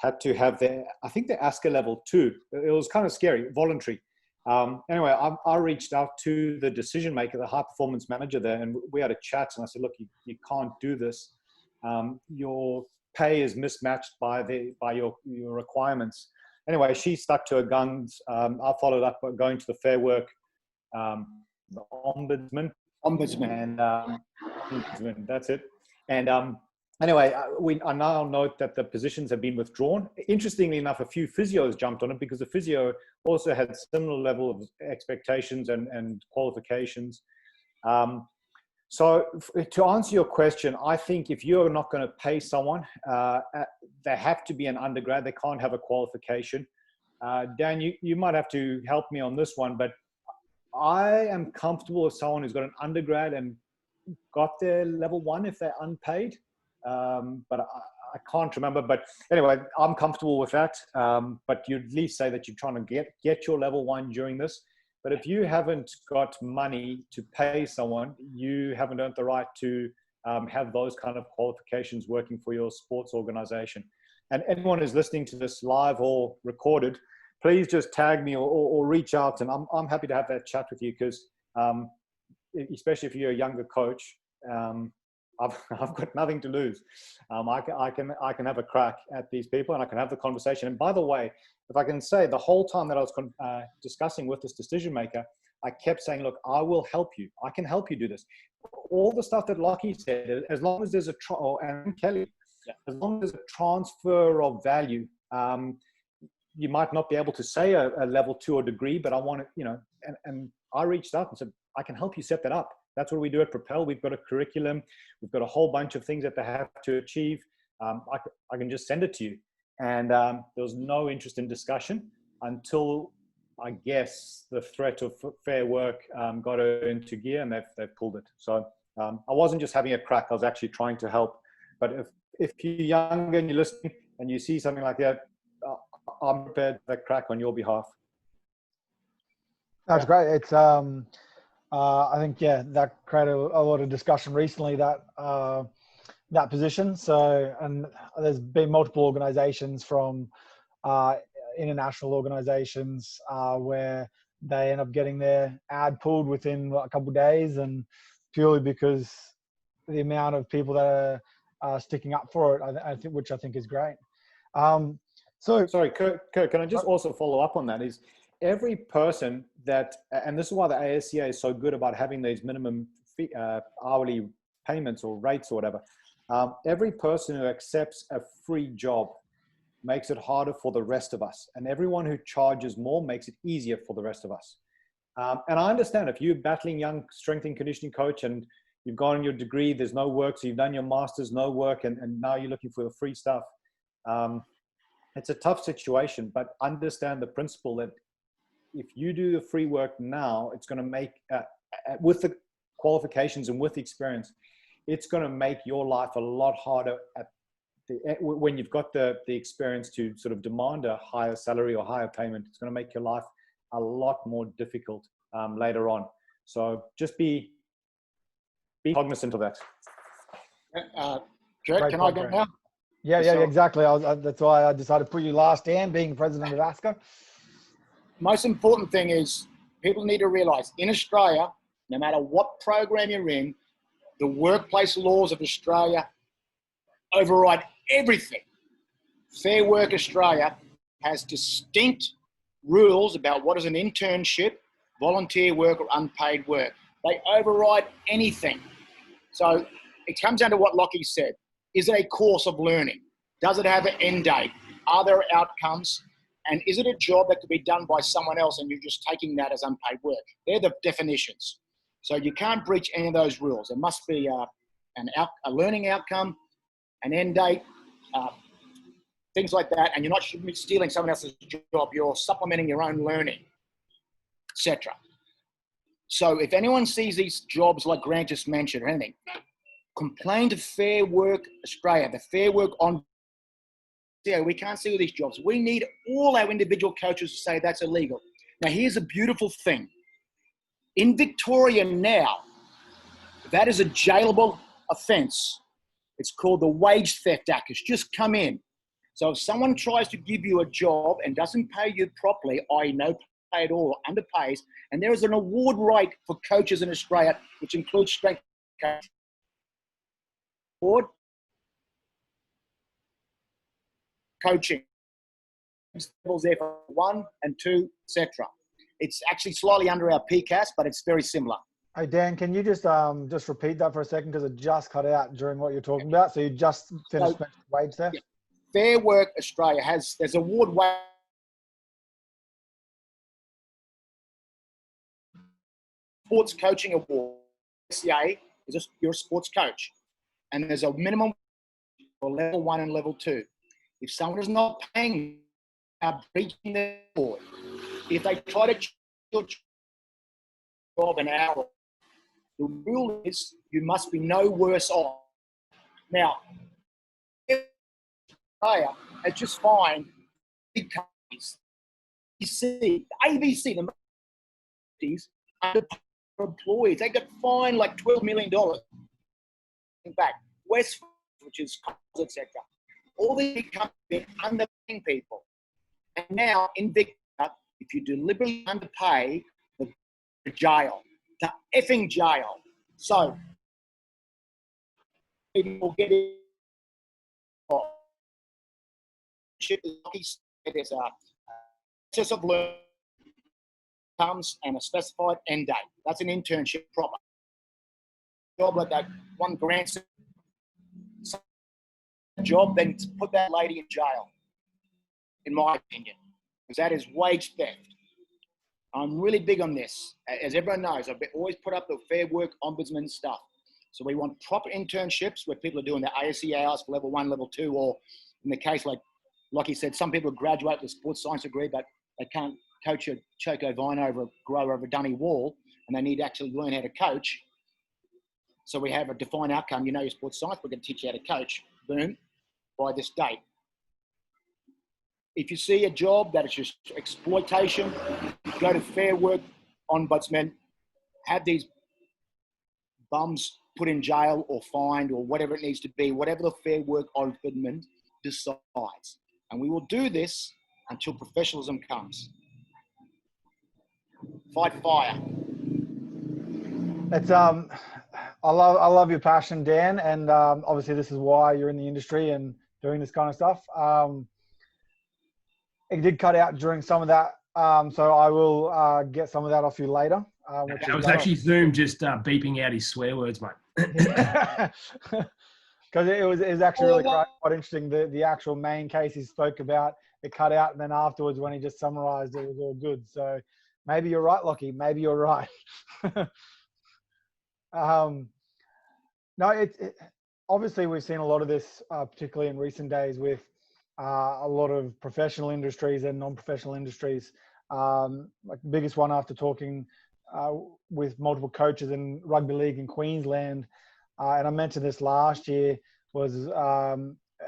had to have their ASCA level 2. It was kind of scary, voluntary. Anyway, I reached out to the decision maker, the high performance manager there, and we had a chat, and I said, look, you can't do this. Your pay is mismatched by your requirements. Anyway, she stuck to her guns. I followed up by going to the Fair Work, the ombudsman, and ombudsman, that's it. And anyway, I now note that the positions have been withdrawn. Interestingly enough, a few physios jumped on it because the physio also had similar level of expectations and qualifications. So to answer your question, I think if you're not going to pay someone, they have to be an undergrad. They can't have a qualification. Dan, you might have to help me on this one, but I am comfortable with someone who's got an undergrad and got their level 1 if they're unpaid. But I can't remember, but anyway, I'm comfortable with that. But you'd at least say that you're trying to get your level 1 during this. But if you haven't got money to pay someone, you haven't earned the right to have those kind of qualifications working for your sports organization. And anyone who's listening to this live or recorded, please just tag me or reach out, and I'm happy to have that chat with you, because especially if you're a younger coach, I've got nothing to lose. I can have a crack at these people, and I can have the conversation. And by the way, if I can say, the whole time that I was discussing with this decision maker, I kept saying, look, I will help you. I can help you do this. All the stuff that Lockie said, as long as there's and Kelly, as long as there's a transfer of value, you might not be able to say a level 2 or degree, but I want to, and I reached out and said, I can help you set that up. That's what we do at Propel. We've got a curriculum. We've got a whole bunch of things that they have to achieve. I can just send it to you. And there was no interest in discussion until, I guess, the threat of Fair Work got her into gear, and they've pulled it. So I wasn't just having a crack. I was actually trying to help. But if you're younger and you're listening and you see something like that, I'm prepared to crack on your behalf. That's great. It's I think that created a lot of discussion recently, that position. So, and there's been multiple organizations from international organizations where they end up getting their ad pulled within a couple of days, and purely because the amount of people that are sticking up for it, I think, which I think is great. So sorry, Kurt, can I just also follow up on that? Is every person that, and this is why the ASCA is so good about having these minimum hourly payments or rates or whatever. Every person who accepts a free job makes it harder for the rest of us. And everyone who charges more makes it easier for the rest of us. And I understand if you're battling young strength and conditioning coach and you've gone on your degree, there's no work. So you've done your master's, no work. And now you're looking for the free stuff. It's a tough situation, but understand the principle that if you do the free work now, it's going to make, with the qualifications and with experience, it's going to make your life a lot harder when you've got the experience to sort of demand a higher salary or higher payment. It's going to make your life a lot more difficult later on. So just be cognizant of that. Jared, can I go now? Yeah, exactly. That's why I decided to put you last, Dan, being president of ASCA. Most important thing is people need to realize in Australia, no matter what program you're in, the workplace laws of Australia override everything. Fair Work Australia has distinct rules about what is an internship, volunteer work, or unpaid work. They override anything. So it comes down to what Lockie said. Is it a course of learning? Does it have an end date? Are there outcomes? And is it a job that could be done by someone else and you're just taking that as unpaid work? They're the definitions. So you can't breach any of those rules. There must be a learning outcome, an end date, things like that. And you're not stealing someone else's job. You're supplementing your own learning, etc. So if anyone sees these jobs like Grant just mentioned or anything, complain to Fair Work Australia, the Fair Work on. Yeah, we can't see all these jobs. We need all our individual coaches to say that's illegal. Now, here's a beautiful thing. In Victoria now, that is a jailable offence. It's called the Wage Theft Act. It's just come in. So if someone tries to give you a job and doesn't pay you properly, i.e. no pay at all, underpays, and there is an award rate for coaches in Australia, which includes strength coaching. Coaching levels there for 1 and 2, etc. It's actually slightly under our PCAS, but it's very similar. Hey Dan, can you just repeat that for a second, because it just cut out during what you're talking about? So you just finished wage there. Yeah. Fair Work Australia there's award wage. Sports coaching award. SCA is you're a sports coach, and there's a minimum for level 1 and level 2. If someone is not paying, are breaching the board. If they try to job an hour, the rule is you must be no worse off. Now, player has just fined big companies. ABC, ABC, the companies under employees, they got fined like $12 million. In fact, West, which is composite sector, all the big companies are underpaying people. And now in Victor, if you deliberately underpay, to jail, to effing jail. So people get it. There's a process of learning comes and a specified end date. That's an internship proper. Job like that one grant job, then put that lady in jail, in my opinion, because that is wage theft. I'm really big on this. As everyone knows, I've always put up the Fair Work Ombudsman stuff. So we want proper internships where people are doing the ASC hours for level 1, level 2, or in the case like he said, some people graduate with a sports science degree, but they can't coach a choco vine grow over a dunny wall, and they need to actually learn how to coach. So we have a defined outcome. You know your sports science, we're going to teach you how to coach. Boom, by this date. If you see a job that is just exploitation, go to Fair Work Ombudsman, have these bums put in jail or fined or whatever it needs to be, whatever the Fair Work Ombudsman decides. And we will do this until professionalism comes. Fight fire. It's I love your passion, Dan, and obviously this is why you're in the industry and doing this kind of stuff. It did cut out during some of that, so I will get some of that off you later. That was actually Zoom just beeping out his swear words, mate. Because it was actually really quite interesting. The actual main case he spoke about, it cut out, and then afterwards when he just summarised, it was all good. So maybe you're right, Lockie. Maybe you're right. No, obviously we've seen a lot of this, particularly in recent days, with a lot of professional industries and non-professional industries. Like the biggest one after talking with multiple coaches in rugby league in Queensland, and I mentioned this last year, was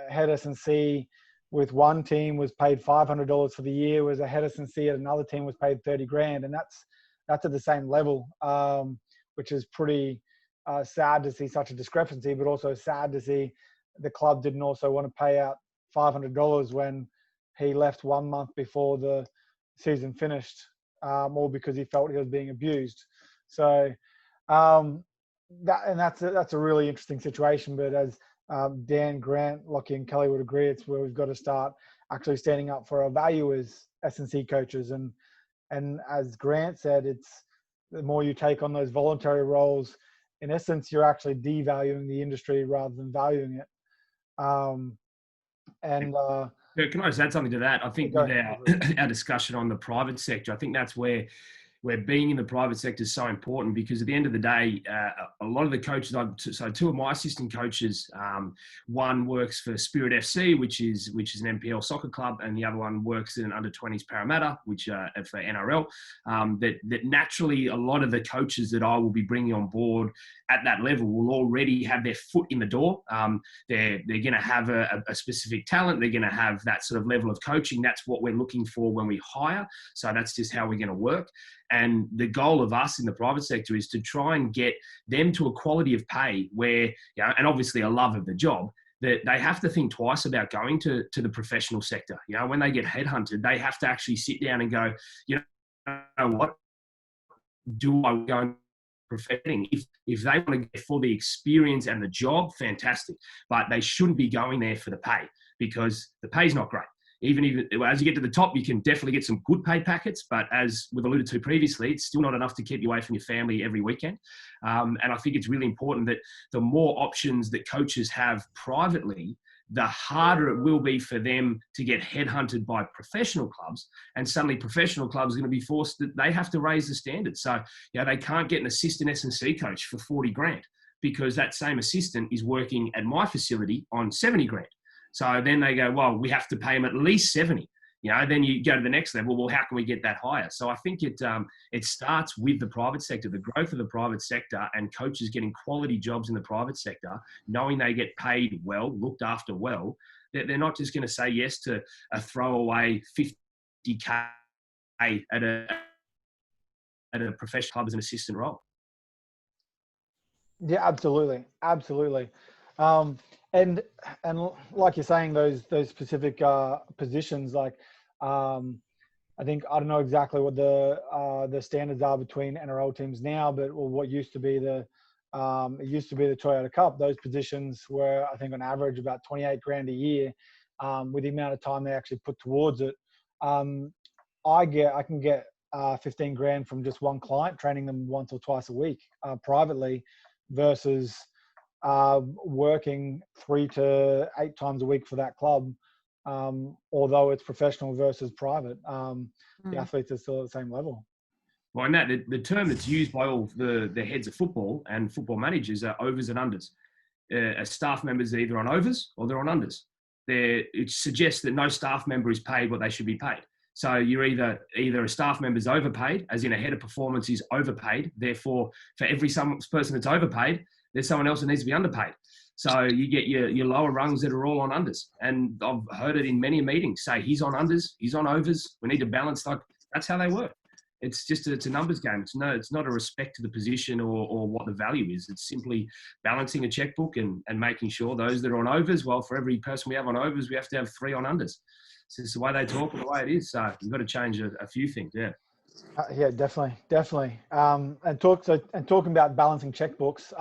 head S&C with one team was paid $500 for the year, was a head S&C at another team was paid 30 grand, and that's at the same level, which is pretty sad to see such a discrepancy, but also sad to see the club didn't also want to pay out $500 when he left 1 month before the season finished, all because he felt he was being abused. So that's a really interesting situation. But as Dan, Grant, Lockie, and Kelly would agree, it's where we've got to start actually standing up for our value as S&C coaches. And as Grant said, it's the more you take on those voluntary roles, in essence, you're actually devaluing the industry rather than valuing it. Can I just add something to that? I think with our discussion on the private sector, I think that's where being in the private sector is so important, because at the end of the day, a lot of the coaches, so two of my assistant coaches, one works for Spirit FC, which is an NPL soccer club, and the other one works in an under-20s Parramatta, which for NRL. That naturally, a lot of the coaches that I will be bringing on board at that level will already have their foot in the door. They're going to have a specific talent. They're going to have that sort of level of coaching. That's what we're looking for when we hire. So that's just how we're going to work. And the goal of us in the private sector is to try and get them to a quality of pay where, and obviously a love of the job, that they have to think twice about going to the professional sector. When they get headhunted, they have to actually sit down and go, you know what, do I go professional? If they want to get for the experience and the job, fantastic. But they shouldn't be going there for the pay, because the pay's not great. Even as you get to the top, you can definitely get some good pay packets, but as we've alluded to previously, it's still not enough to keep you away from your family every weekend. And I think it's really important that the more options that coaches have privately, the harder it will be for them to get headhunted by professional clubs. And suddenly professional clubs are going to be forced that they have to raise the standards. So, they can't get an assistant S&C coach for 40 grand because that same assistant is working at my facility on 70 grand. So then they go, well, we have to pay them at least 70. Then you go to the next level. Well, how can we get that higher? So I think it starts with the private sector, the growth of the private sector, and coaches getting quality jobs in the private sector, knowing they get paid well, looked after well. They're not just going to say yes to a throwaway 50K at a professional club as an assistant role. Yeah, absolutely, absolutely. And like you're saying, those specific positions, like I think, I don't know exactly what the standards are between NRL teams now, but what used to be the it used to be the Toyota Cup. Those positions were, I think, on average about 28 grand a year, with the amount of time they actually put towards it. I can get 15 grand from just one client, training them once or twice a week privately, versus working 3 to 8 times a week for that club. Although it's professional versus private, the athletes are still at the same level. Well, and that the term that's used by all the heads of football and football managers are overs and unders. A staff members are either on overs or they're on unders. It suggests that no staff member is paid what they should be paid. So you're either a staff member's overpaid, as in a head of performance is overpaid. Therefore, for every person that's overpaid, there's someone else that needs to be underpaid. So you get your lower rungs that are all on unders. And I've heard it in many meetings say he's on unders, he's on overs. We need to balance. Like, that's how they work. It's just it's a numbers game. It's not a respect to the position or what the value is. It's simply balancing a checkbook and making sure those that are on overs, well, for every person we have on overs, we have to have 3 on unders. It's just the way they talk and the way it is. So you've got to change a few things. Yeah. Yeah, definitely. And talking about balancing checkbooks.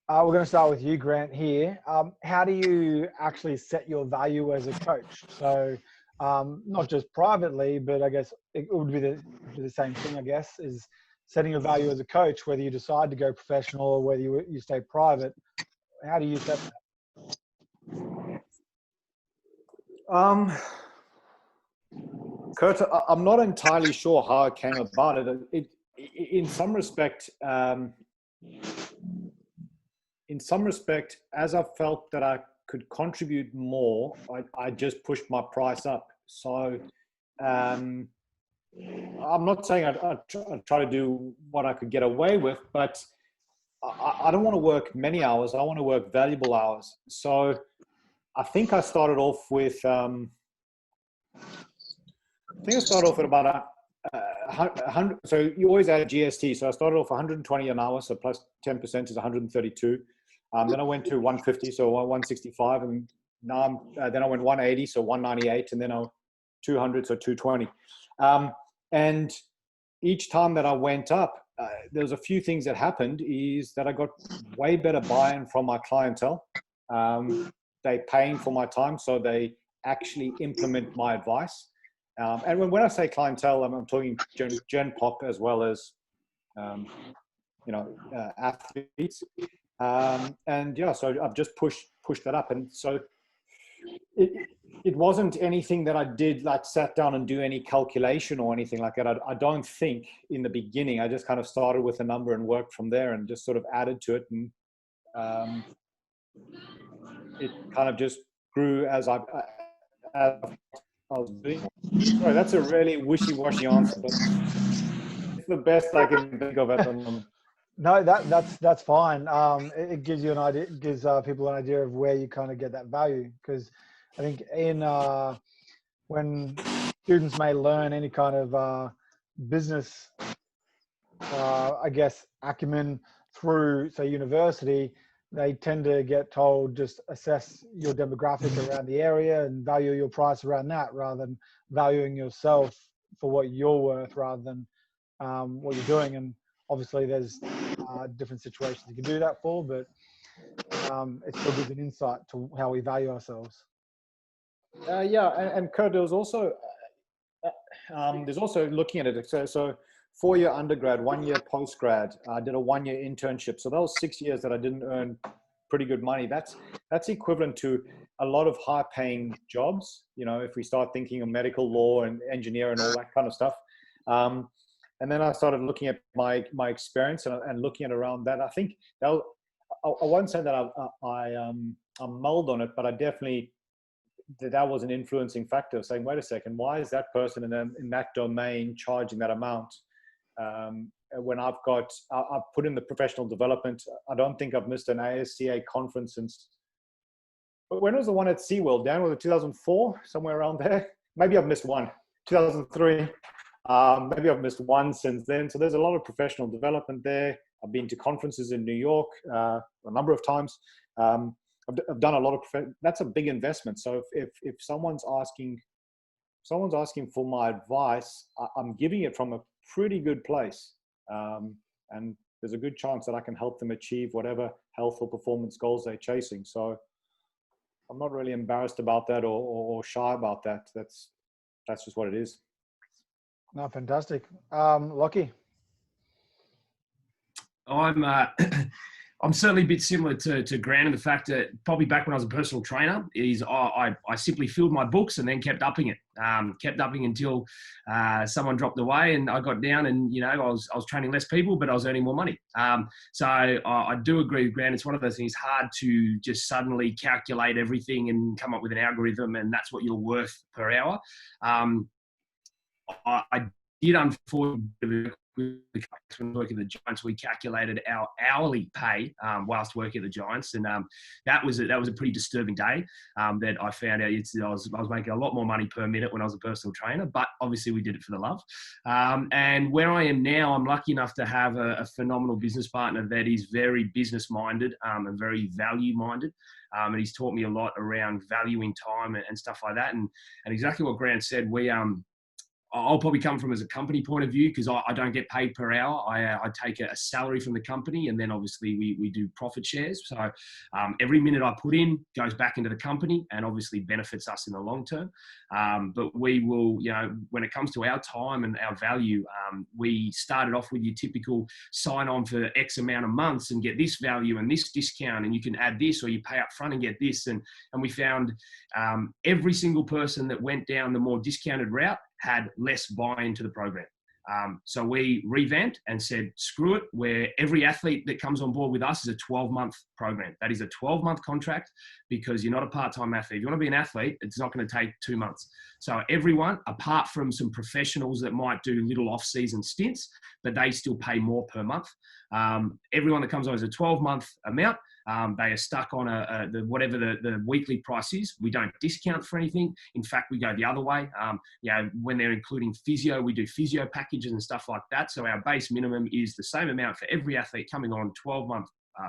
We're going to start with you, Grant, here. How do you actually set your value as a coach? So not just privately, but I guess it would be the same thing, I guess, is setting your value as a coach, whether you decide to go professional or whether you stay private. How do you set that? Kurt, I'm not entirely sure how it came about. In some respect, as I felt that I could contribute more, I just pushed my price up. So I'm not saying I try to do what I could get away with, but I don't want to work many hours. I want to work valuable hours. So I think I started off with, at about 100. So you always add GST. So I started off 120 an hour. So plus 10% is 132. Then I went to 150, so 165, and now then I went 180, so 198, and then 200, so 220. And each time that I went up, there's a few things that happened. Is that I got way better buy-in from my clientele. They paying for my time, so they actually implement my advice. And when I say clientele, I'm talking Gen Pop as well as athletes. And yeah, so I've just pushed that up. And so it wasn't anything that I did, like sat down and do any calculation or anything like that. I don't think in the beginning. I just kind of started with a number and worked from there and just sort of added to it. And it kind of just grew as I was doing. Sorry, that's a really wishy-washy answer, but it's the best I can think of at the moment. No, that's fine. It gives you an idea. It gives people an idea of where you kind of get that value. Because I think when students may learn any kind of business, I guess acumen through say university, they tend to get told just assess your demographic around the area and value your price around that, rather than valuing yourself for what you're worth, rather than what you're doing. And obviously there's different situations you can do that for, but it still gives an insight to how we value ourselves. Yeah, and Kurt, there's also looking at it. So 4-year undergrad, 1-year postgrad. I did a 1-year internship. So that was 6 years that I didn't earn pretty good money. That's equivalent to a lot of high-paying jobs. You know, if we start thinking of medical law and engineer and all that kind of stuff. And then I started looking at my experience and looking at around that. I think I won't say that I mulled on it, but I definitely that was an influencing factor. Saying, wait a second, why is that person in that domain charging that amount? When I've put in the professional development, I don't think I've missed an ASCA conference since But when was the one at SeaWorld, Dan? Was it 2004? Somewhere around there? Maybe I've missed one. 2003. Maybe I've missed one since then. So there's a lot of professional development there. I've been to conferences in New York a number of times. I've done a lot of, that's a big investment. So if someone's asking for my advice, I'm giving it from a pretty good place. And there's a good chance that I can help them achieve whatever health or performance goals they're chasing. So I'm not really embarrassed about that or shy about that. That's just what it is. No, fantastic. Lockie. I'm certainly a bit similar to Grant in the fact that probably back when I was a personal trainer is I simply filled my books and then kept upping it. Kept upping until someone dropped away and I got down and, I was training less people, but I was earning more money. So I do agree with Grant. It's one of those things hard to just suddenly calculate everything and come up with an algorithm and that's what you're worth per hour. I did unfortunately when working at the Giants, we calculated our hourly pay whilst working at the Giants, and that was a pretty disturbing day. That I found out I was making a lot more money per minute when I was a personal trainer, but obviously we did it for the love. And where I am now, I'm lucky enough to have a phenomenal business partner that is very business minded and very value minded. And he's taught me a lot around valuing time and stuff like that. And exactly what Grant said, I'll probably come from as a company point of view because I don't get paid per hour. I take a salary from the company and then obviously we do profit shares. So every minute I put in goes back into the company and obviously benefits us in the long term. But we will, when it comes to our time and our value, we started off with your typical sign on for X amount of months and get this value and this discount and you can add this or you pay up front and get this. And we found every single person that went down the more discounted route had less buy-in to the program. So we revamped and said, screw it, where every athlete that comes on board with us is a 12-month program. That is a 12-month contract because you're not a part-time athlete. If you want to be an athlete, it's not going to take 2 months. So everyone, apart from some professionals that might do little off-season stints, but they still pay more per month. Everyone that comes on is a 12-month amount. They are stuck on whatever the weekly price is. We don't discount for anything. In fact, we go the other way. When they're including physio, we do physio packages and stuff like that. So our base minimum is the same amount for every athlete coming on 12-month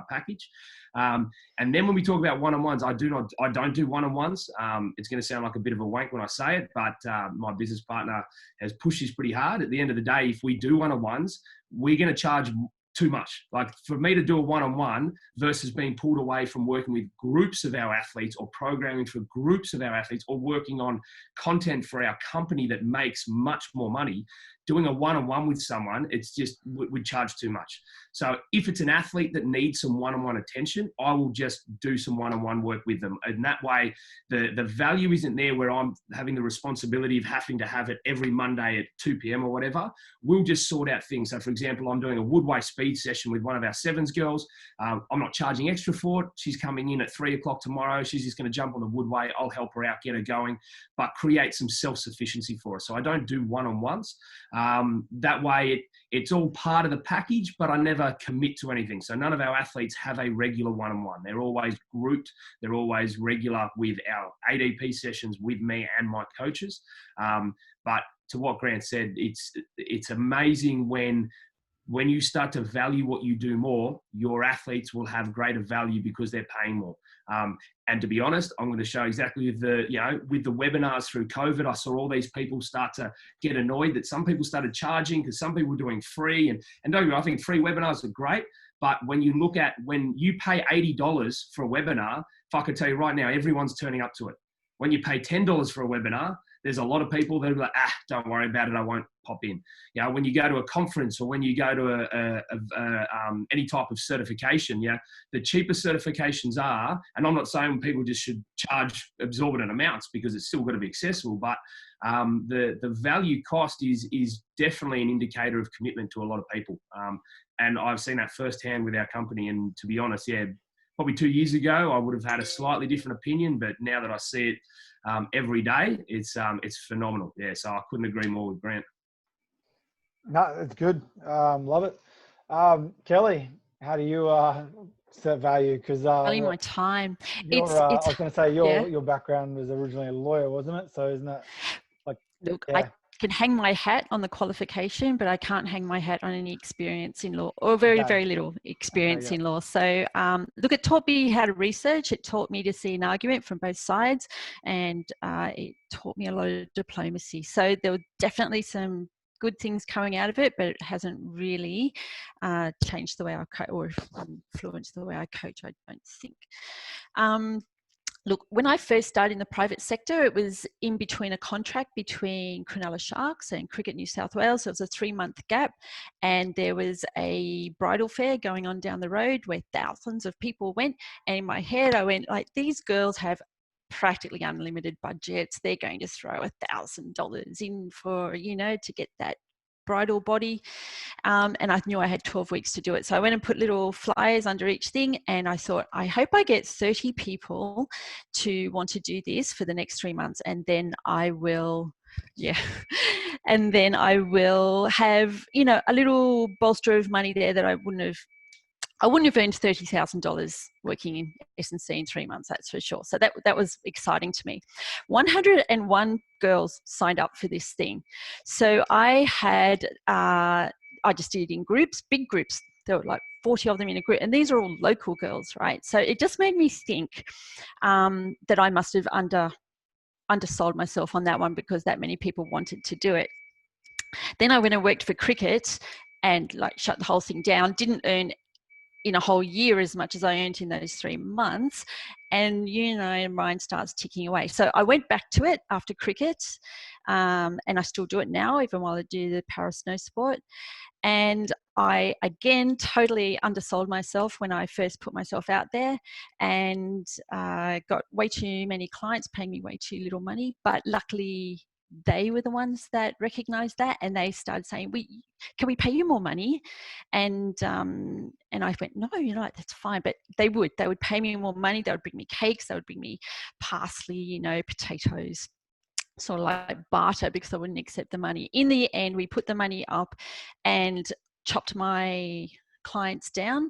package. And then when we talk about one-on-ones, I don't do one-on-ones. It's going to sound like a bit of a wank when I say it, but my business partner has pushed this pretty hard. At the end of the day, if we do one-on-ones, we're going to charge too much. Like for me to do a one-on-one versus being pulled away from working with groups of our athletes or programming for groups of our athletes or working on content for our company that makes much more money, doing a one-on-one with someone, it's just, we'd charge too much. So if it's an athlete that needs some one-on-one attention, I will just do some one-on-one work with them. And that way the value isn't there where I'm having the responsibility of having to have it every Monday at 2 p.m. or whatever. We'll just sort out things. So for example, I'm doing a woodway speed session with one of our sevens girls. I'm not charging extra for it. She's coming in at 3 o'clock tomorrow. She's just going to jump on the woodway. I'll help her out, get her going, but create some self-sufficiency for us. So I don't do one-on-ones. That way it's all part of the package, but I never commit to anything. So none of our athletes have a regular one-on-one. They're always grouped. They're always regular with our ADP sessions with me and my coaches. But to what Grant said, it's amazing when you start to value what you do more, your athletes will have greater value because they're paying more. And to be honest, I'm going to show exactly with the webinars through COVID, I saw all these people start to get annoyed that some people started charging because some people were doing free. And don't get me wrong, I think free webinars are great. But when you look at when you pay $80 for a webinar, if I could tell you right now, everyone's turning up to it. When you pay $10 for a webinar, there's a lot of people that are like, don't worry about it, I won't pop in. When you go to a conference or when you go to any type of certification, the cheaper certifications are, and I'm not saying people just should charge exorbitant amounts because it's still got to be accessible, but the value cost is definitely an indicator of commitment to a lot of people. And I've seen that firsthand with our company. And to be honest, probably 2 years ago, I would have had a slightly different opinion, but now that I see it every day, it's phenomenal. So I couldn't agree more with Grant. No, it's good. Love it. Kelly, how do you set value? Because Value my time. I was going to say yeah. your background was originally a lawyer, wasn't it? So isn't that like? Look, yeah. I can hang my hat on the qualification, but I can't hang my hat on any experience in law, or very, very little experience in law. So look, it taught me how to research. It taught me to see an argument from both sides, and it taught me a lot of diplomacy. So there were definitely some good things coming out of it, but it hasn't really changed the way I coach or influenced the way I coach, I don't think. Look, when I first started in the private sector, it was in between a contract between Cronulla Sharks and Cricket New South Wales. So it was a 3-month gap, and there was a bridal fair going on down the road where thousands of people went. And in my head, I went like, these girls have practically unlimited budgets. They're going to throw $1,000 in for, to get that bridal body. And I knew I had 12 weeks to do it. So I went and put little flyers under each thing. And I thought, I hope I get 30 people to want to do this for the next 3 months. And then I will, and then I will have, a little bolster of money there that I wouldn't have earned $30,000 working in S&C in 3 months, that's for sure. So that was exciting to me. 101 girls signed up for this thing. So I had, I just did it in groups, big groups. There were like 40 of them in a group, and these are all local girls, right? So it just made me think that I must have undersold myself on that one, because that many people wanted to do it. Then I went and worked for cricket and like shut the whole thing down, didn't earn in a whole year as much as I earned in those 3 months. And, mine starts ticking away. So I went back to it after cricket, and I still do it now, even while I do the para snow sport. And I, again, totally undersold myself when I first put myself out there, and got way too many clients paying me way too little money. But luckily, they were the ones that recognized that, and they started saying, can we pay you more money? And I went, no, that's fine. But they would pay me more money. They would bring me cakes. They would bring me parsley, potatoes, sort of like barter, because I wouldn't accept the money. In the end, we put the money up and chopped my clients down.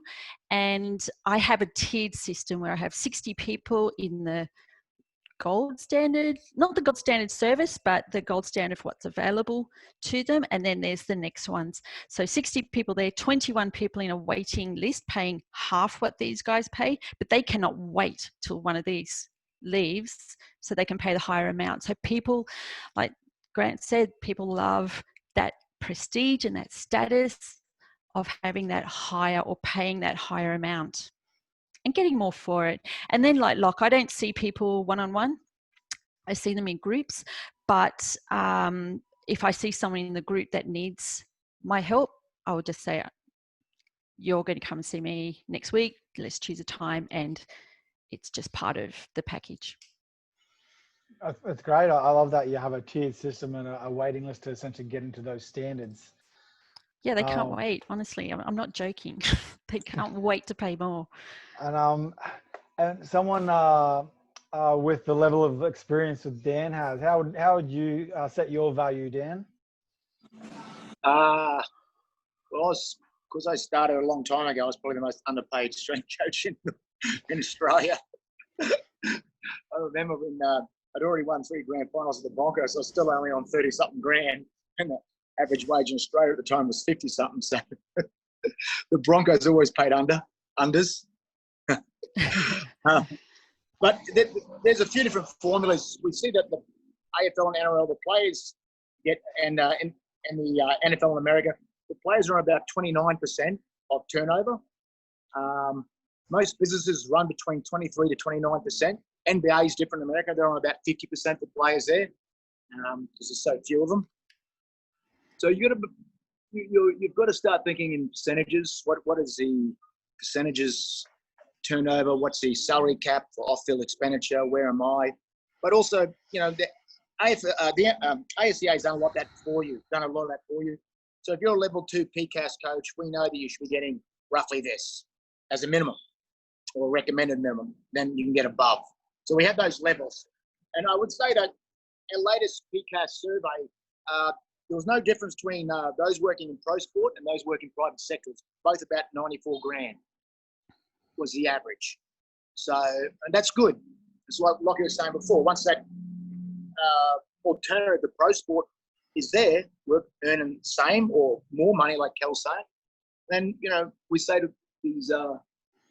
And I have a tiered system where I have 60 people in the gold standard, not the gold standard service, but the gold standard of what's available to them. And then there's the next ones. So 60 people there, 21 people in a waiting list paying half what these guys pay, but they cannot wait till one of these leaves so they can pay the higher amount. So people, like Grant said, people love that prestige and that status of having that higher or paying that higher amount and getting more for it. And then like Locke, I don't see people one-on-one. I see them in groups. But if I see someone in the group that needs my help, I will just say, you're going to come and see me next week. Let's choose a time. And it's just part of the package. It's great. I love that you have a tiered system and a waiting list to essentially get into those standards. Yeah, they can't wait. Honestly, I'm not joking. They can't wait to pay more. And someone with the level of experience that Dan has, how would you set your value, Dan? Well, because I started a long time ago, I was probably the most underpaid strength coach in Australia. I remember when I'd already won 3 grand finals at the Broncos, so I was still only on 30-something grand, and the average wage in Australia at the time was 50-something. So the Broncos always paid unders. But there's a few different formulas. We see that the AFL and NRL, the players get, and the NFL in America, the players are on about 29% of turnover. Most businesses run between 23 to 29%. NBA is different in America. They're on about 50% for players there, because there's so few of them. So you've got to start thinking in percentages. What is the percentages turnover? What's the salary cap for off-field expenditure? Where am I? But also, the ASCA's done a lot of that for you. So if you're a level 2 PCAS coach, we know that you should be getting roughly this as a minimum, or recommended minimum. Then you can get above. So we have those levels. And I would say that our latest PCAS survey, there was no difference between those working in pro sport and those working in private sectors, both about 94 grand. was the average. So, and that's good. It's like you were saying before, once that alternative to pro sport is there, we're earning the same or more money, like Kel's saying. Then, we say to these,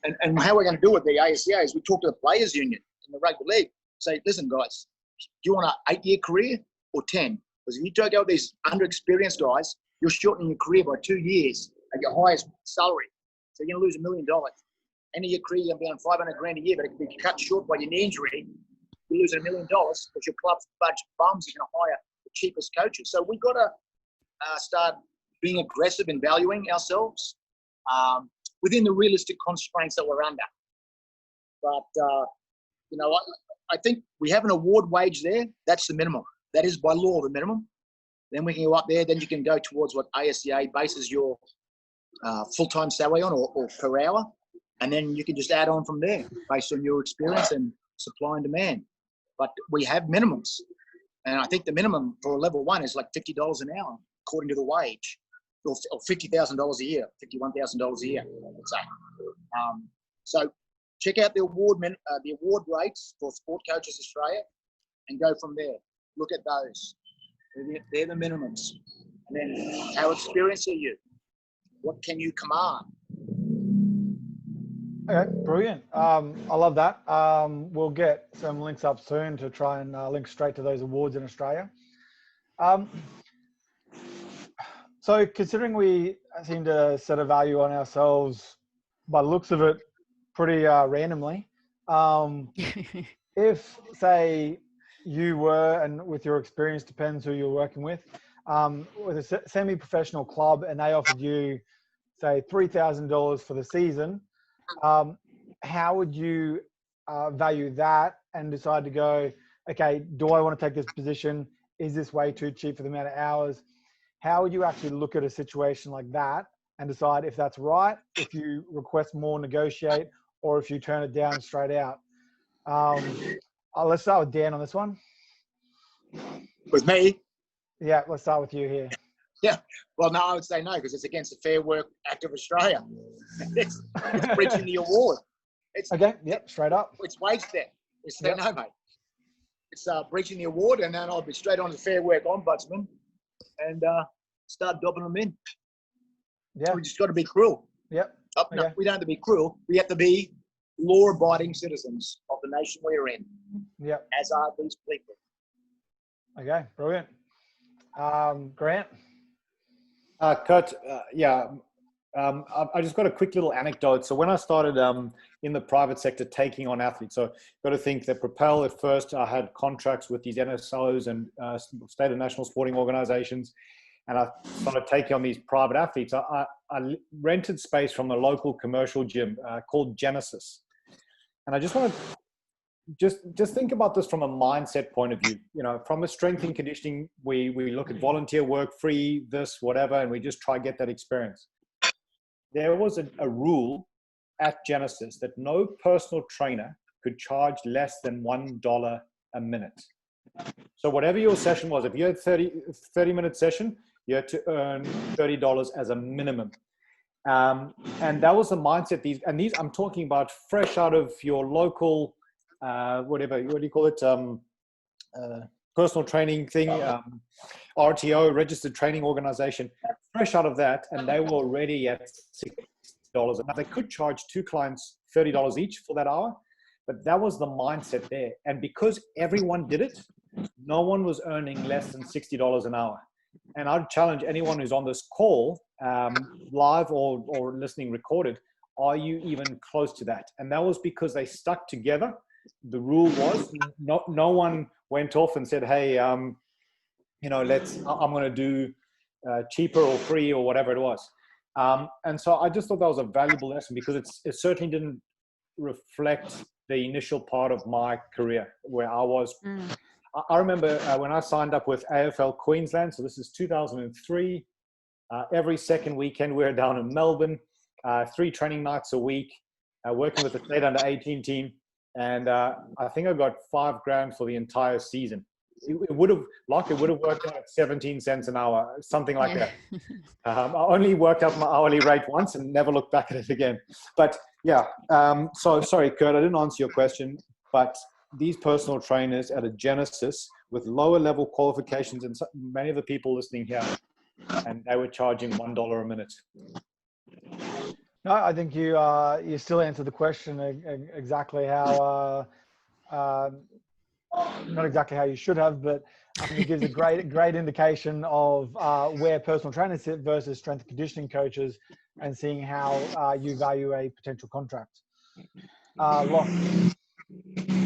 and how we're going to do it, the ASCA, is we talk to the players' union in the rugby league. Say, listen, guys, do you want an 8-year career or 10? Because if you don't go with these underexperienced guys, you're shortening your career by 2 years at your highest salary. So you're going to lose $1 million. End of your career, you're going to be on $500,000 a year, but it can be cut short by your knee injury. You're losing $1 million because your club's a bunch of bums are going to hire the cheapest coaches. So we've got to start being aggressive in valuing ourselves within the realistic constraints that we're under. But, I think we have an award wage there. That's the minimum. That is by law the minimum. Then we can go up there. Then you can go towards what ASCA bases your full-time salary on or per hour. And then you can just add on from there based on your experience and supply and demand. But we have minimums. And I think the minimum for level 1 is like $50 an hour, according to the wage, or $50,000 a year, $51,000 a year, I would say. So check out the award rates for Sport Coaches Australia and go from there. Look at those. They're the minimums. And then how experienced are you? What can you command? Okay, brilliant. I love that. We'll get some links up soon to try and link straight to those awards in Australia. So considering we seem to set a value on ourselves by the looks of it pretty randomly, if, say, you were, and with your experience, depends who you're working with a semi-professional club and they offered you, say, $3,000 for the season, how would you value that and decide to go, okay, do I want to take this position? Is this way too cheap for the amount of hours? How would you actually look at a situation like that and decide if that's right, if you request more, negotiate, or if you turn it down straight out? Let's start with Dan on this one. With me? Yeah, let's start with you here. Yeah. Well, no, I would say no, because it's against the Fair Work Act of Australia. It's breaching the award. Okay, yep, straight up. It's wage theft. It's no, mate. It's breaching the award, and then I'll be straight on to the Fair Work Ombudsman and start dobbing them in. Yeah. We just got to be cruel. Yep. No, we don't have to be cruel. We have to be law-abiding citizens of the nation we're in. Yep. As are these people. Okay, brilliant. Grant? Kurt, I just got a quick little anecdote. So when I started in the private sector taking on athletes, so got to think that Propel at first I had contracts with these NSOs and state and national sporting organizations, and I started taking on these private athletes. I rented space from a local commercial gym called Genesis, and I just want to just think about this from a mindset point of view. From a strength and conditioning, we look at volunteer work, free, this, whatever, and we just try to get that experience. There was a rule at Genesis that no personal trainer could charge less than $1 a minute. So whatever your session was, if you had 30-minute session, you had to earn $30 as a minimum. And that was the mindset. These I'm talking about fresh out of your local, what do you call it? Personal training thing, RTO, registered training organization, fresh out of that, and they were already at $60. Now they could charge 2 clients $30 each for that hour, but that was the mindset there. And because everyone did it, no one was earning less than $60 an hour. And I'd challenge anyone who's on this call, live or listening recorded, are you even close to that? And that was because they stuck together. The rule was no one went off and said, hey, I'm going to do cheaper or free or whatever it was. And so I just thought that was a valuable lesson because it certainly didn't reflect the initial part of my career where I was. I remember when I signed up with AFL Queensland, so this is 2003, every second weekend we were down in Melbourne, 3 training nights a week, working with the state under 18 team. And I think I got $5,000 for the entire season. it would have worked out at 17 cents an hour, something like that. I only worked out my hourly rate once and never looked back at it again. But yeah, so sorry, Kurt, I didn't answer your question, but these personal trainers at a Genesis with lower level qualifications, and many of the people listening here, and they were charging $1 a minute. No, I think you still answered the question exactly how, not exactly how you should have, but I think it gives a great indication of where personal trainers sit versus strength and conditioning coaches, and seeing how you value a potential contract. Lachlan.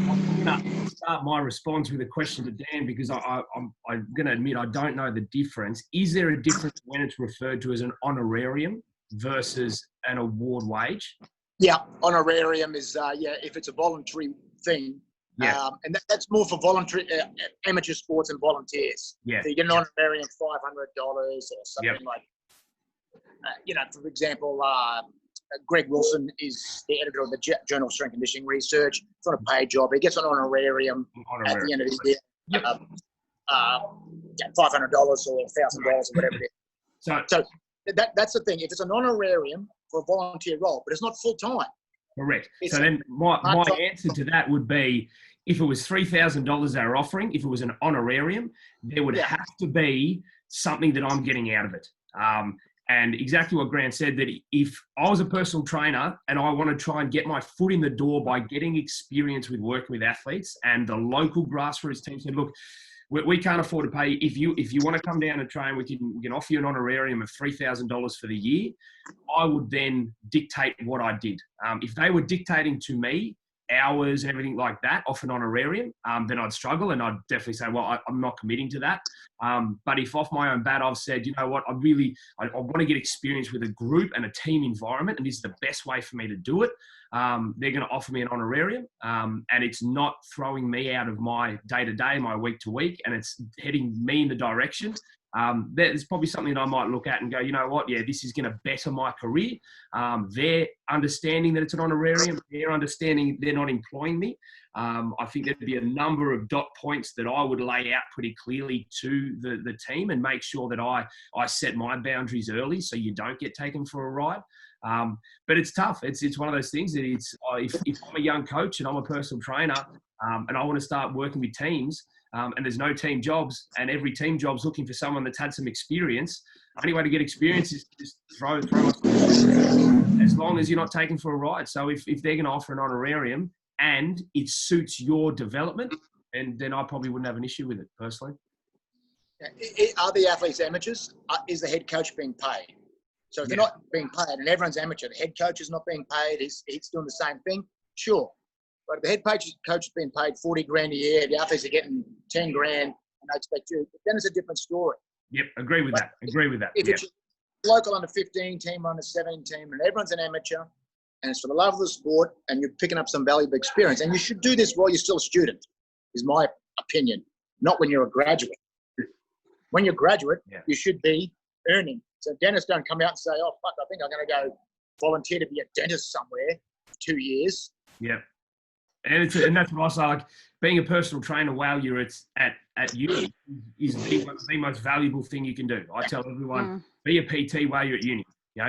I'm going to start my response with a question to Dan, because I'm going to admit I don't know the difference. Is there a difference when it's referred to as an honorarium versus an award wage? Yeah, honorarium is, if it's a voluntary thing. Yeah. And that's more for voluntary amateur sports and volunteers. Yeah. So you get an honorarium $500 or something like, for example, Greg Wilson is the editor of the Journal of Strength and Conditioning Research. It's not a paid job. He gets an honorarium at the end of the year. Yep. $500 or $1,000 or whatever it is. So that's the thing. If it's an honorarium for a volunteer role, but it's not full time. Correct. So then my answer to that would be, if it was $3,000 they're offering, if it was an honorarium, there would have to be something that I'm getting out of it. And exactly what Grant said, that if I was a personal trainer and I want to try and get my foot in the door by getting experience with working with athletes, and the local grassroots team said, look, we can't afford to pay. If you want to come down and train, we can offer you an honorarium of $3,000 for the year. I would then dictate what I did. If they were dictating to me hours and everything like that off an honorarium, then I'd struggle, and I'd definitely say, well, I'm not committing to that. But if off my own bat I've said, you know what, I want to get experience with a group and a team environment, and this is the best way for me to do it, they're going to offer me an honorarium, and it's not throwing me out of my day-to-day, my week-to-week, and it's heading me in the direction. There's probably something that I might look at and go, you know what, this is going to better my career. They're understanding that it's an honorarium. They're understanding they're not employing me. I think there'd be a number of dot points that I would lay out pretty clearly to the team, and make sure that I set my boundaries early so you don't get taken for a ride. But it's tough. It's one of those things that if I'm a young coach and I'm a personal trainer, and I want to start working with teams, and there's no team jobs, and every team job's looking for someone that's had some experience, the only way to get experience is just throw as long as you're not taken for a ride. So if they're going to offer an honorarium and it suits your development, and then I probably wouldn't have an issue with it personally. Are the athletes amateurs? Is the head coach being paid? So if they're not being paid and everyone's amateur, the head coach is not being paid, he's doing the same thing, sure. But if the head coach is being paid $40,000 a year, the athletes are getting $10,000, and they expect you, then it's a different story. Yep, agree with that. If it's a local under 15 team, under 17 team, and everyone's an amateur, and it's for the love of the sport, and you're picking up some valuable experience, and you should do this while you're still a student, is my opinion, not when you're a graduate. When you're a graduate, you should be earning. So dentists don't come out and say, oh, fuck, I think I'm going to go volunteer to be a dentist somewhere for 2 years. Yeah. And that's what I say, like, being a personal trainer while you're at uni is the most valuable thing you can do. I tell everyone, be a PT while you're at uni.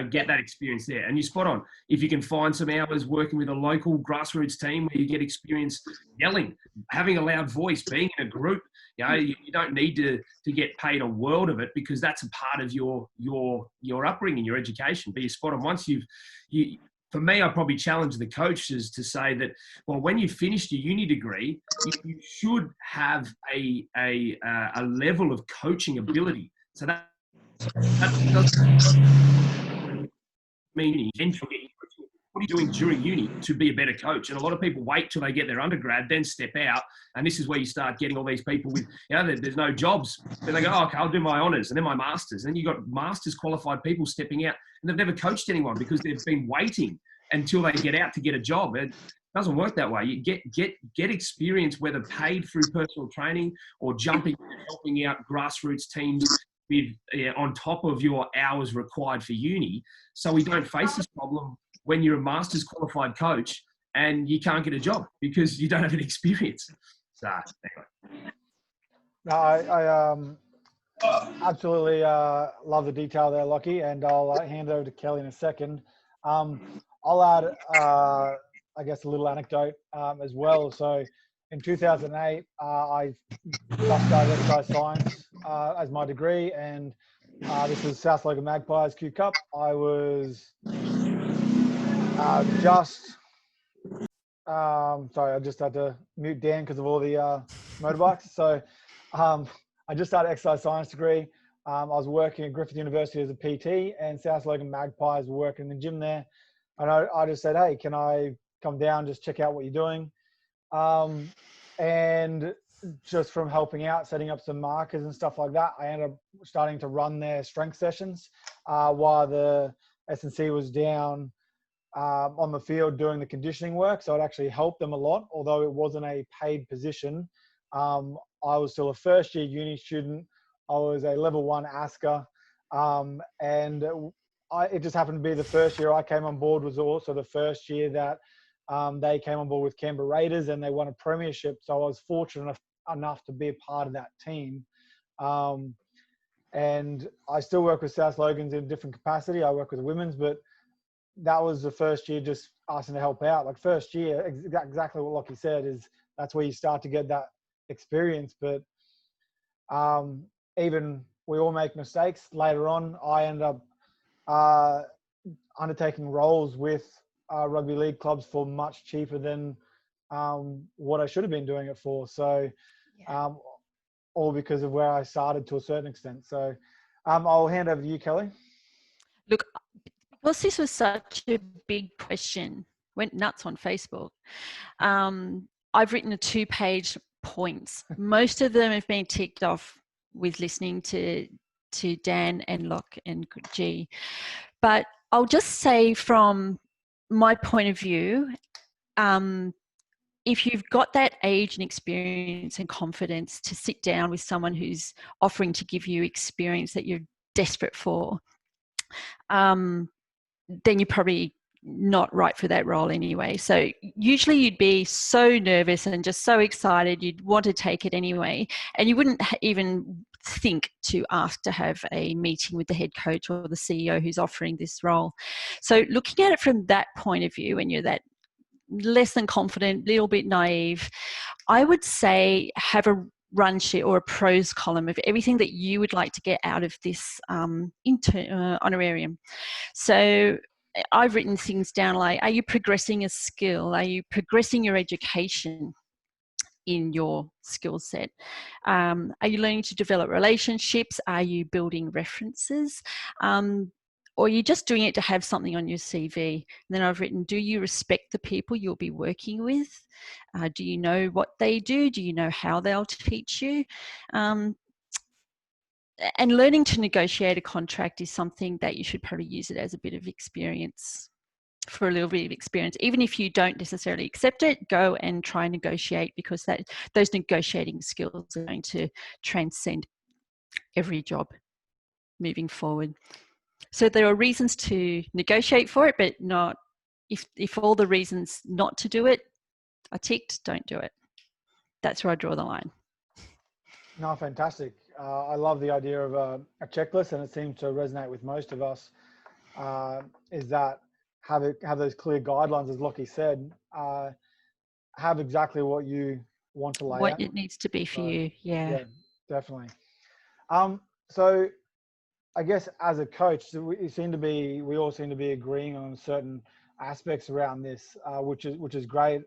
Get that experience there. And you're spot on. If you can find some hours working with a local grassroots team where you get experience yelling, having a loud voice, being in a group, you don't need to get paid a world of it, because that's a part of your upbringing, your education. But you're spot on. Once for me, I probably challenge the coaches to say that, well, when you finished your uni degree, you should have a level of coaching ability. So that doesn't mean what are you doing during uni to be a better coach? And a lot of people wait till they get their undergrad, then step out. And this is where you start getting all these people with, there's no jobs. Then they go, oh, okay, I'll do my honours and then my masters. And then you've got masters qualified people stepping out, and they've never coached anyone because they've been waiting until they get out to get a job. It doesn't work that way. You get experience, whether paid through personal training or jumping and helping out grassroots teams with on top of your hours required for uni, so we don't face this problem when you're a master's qualified coach and you can't get a job because you don't have any experience. So anyway. No, I absolutely love the detail there, Lockie, and I'll hand over to Kelly in a second. I'll add, I guess, a little anecdote as well. So in 2008, I just started exercise science as my degree, and this was South Logan Magpies Q Cup. I was sorry, I just had to mute Dan because of all the motorbikes. So I just started exercise science degree. I was working at Griffith University as a PT, and South Logan Magpies were working in the gym there. And I just said, hey, can I come down, just check out what you're doing? And just from helping out, setting up some markers and stuff like that, I ended up starting to run their strength sessions while the S&C was down on the field doing the conditioning work. So it actually helped them a lot, although it wasn't a paid position. I was still a first year uni student. I was a level 1 ASCA. And it just happened to be the first year I came on board was also the first year that they came on board with Canberra Raiders and they won a premiership. So I was fortunate enough to be a part of that team. And I still work with South Logans in a different capacity. I work with the women's, but that was the first year just asking to help out. Like first year, exactly what Lockie said, is that's where you start to get that experience. But even we all make mistakes. Later on, I end up undertaking roles with rugby league clubs for much cheaper than what I should have been doing it for. So all because of where I started to a certain extent. So I'll hand over to you, Kelly. Look, because this was such a big question, went nuts on Facebook. I've written a 2-page points. Most of them have been ticked off with listening to Dan and Locke and G. But I'll just say from my point of view, if you've got that age and experience and confidence to sit down with someone who's offering to give you experience that you're desperate for, then you're probably not right for that role anyway. So usually you'd be so nervous and just so excited, you'd want to take it anyway. And you wouldn't even think to ask to have a meeting with the head coach or the CEO who's offering this role. So looking at it from that point of view, when you're that less than confident, little bit naive, I would say have a run sheet or a pros column of everything that you would like to get out of this honorarium. So I've written things down like, are you progressing a skill? Are you progressing your education in your skill set? Are you learning to develop relationships? Are you building references? Or are you just doing it to have something on your CV? And then I've written, do you respect the people you'll be working with? Do you know what they do? Do you know how they'll teach you? And learning to negotiate a contract is something that you should probably use it as a bit of experience, for a little bit of experience. Even if you don't necessarily accept it, go and try and negotiate, because those negotiating skills are going to transcend every job moving forward. So there are reasons to negotiate for it, but not if all the reasons not to do it are ticked, don't do it. That's where I draw the line. No, fantastic. I love the idea of a checklist, and it seems to resonate with most of us, is that have those clear guidelines, as Lockie said, have exactly what you want to lay out. What it needs to be for you, yeah. Definitely. So I guess as a coach, we all seem to be agreeing on certain aspects around this, which is great.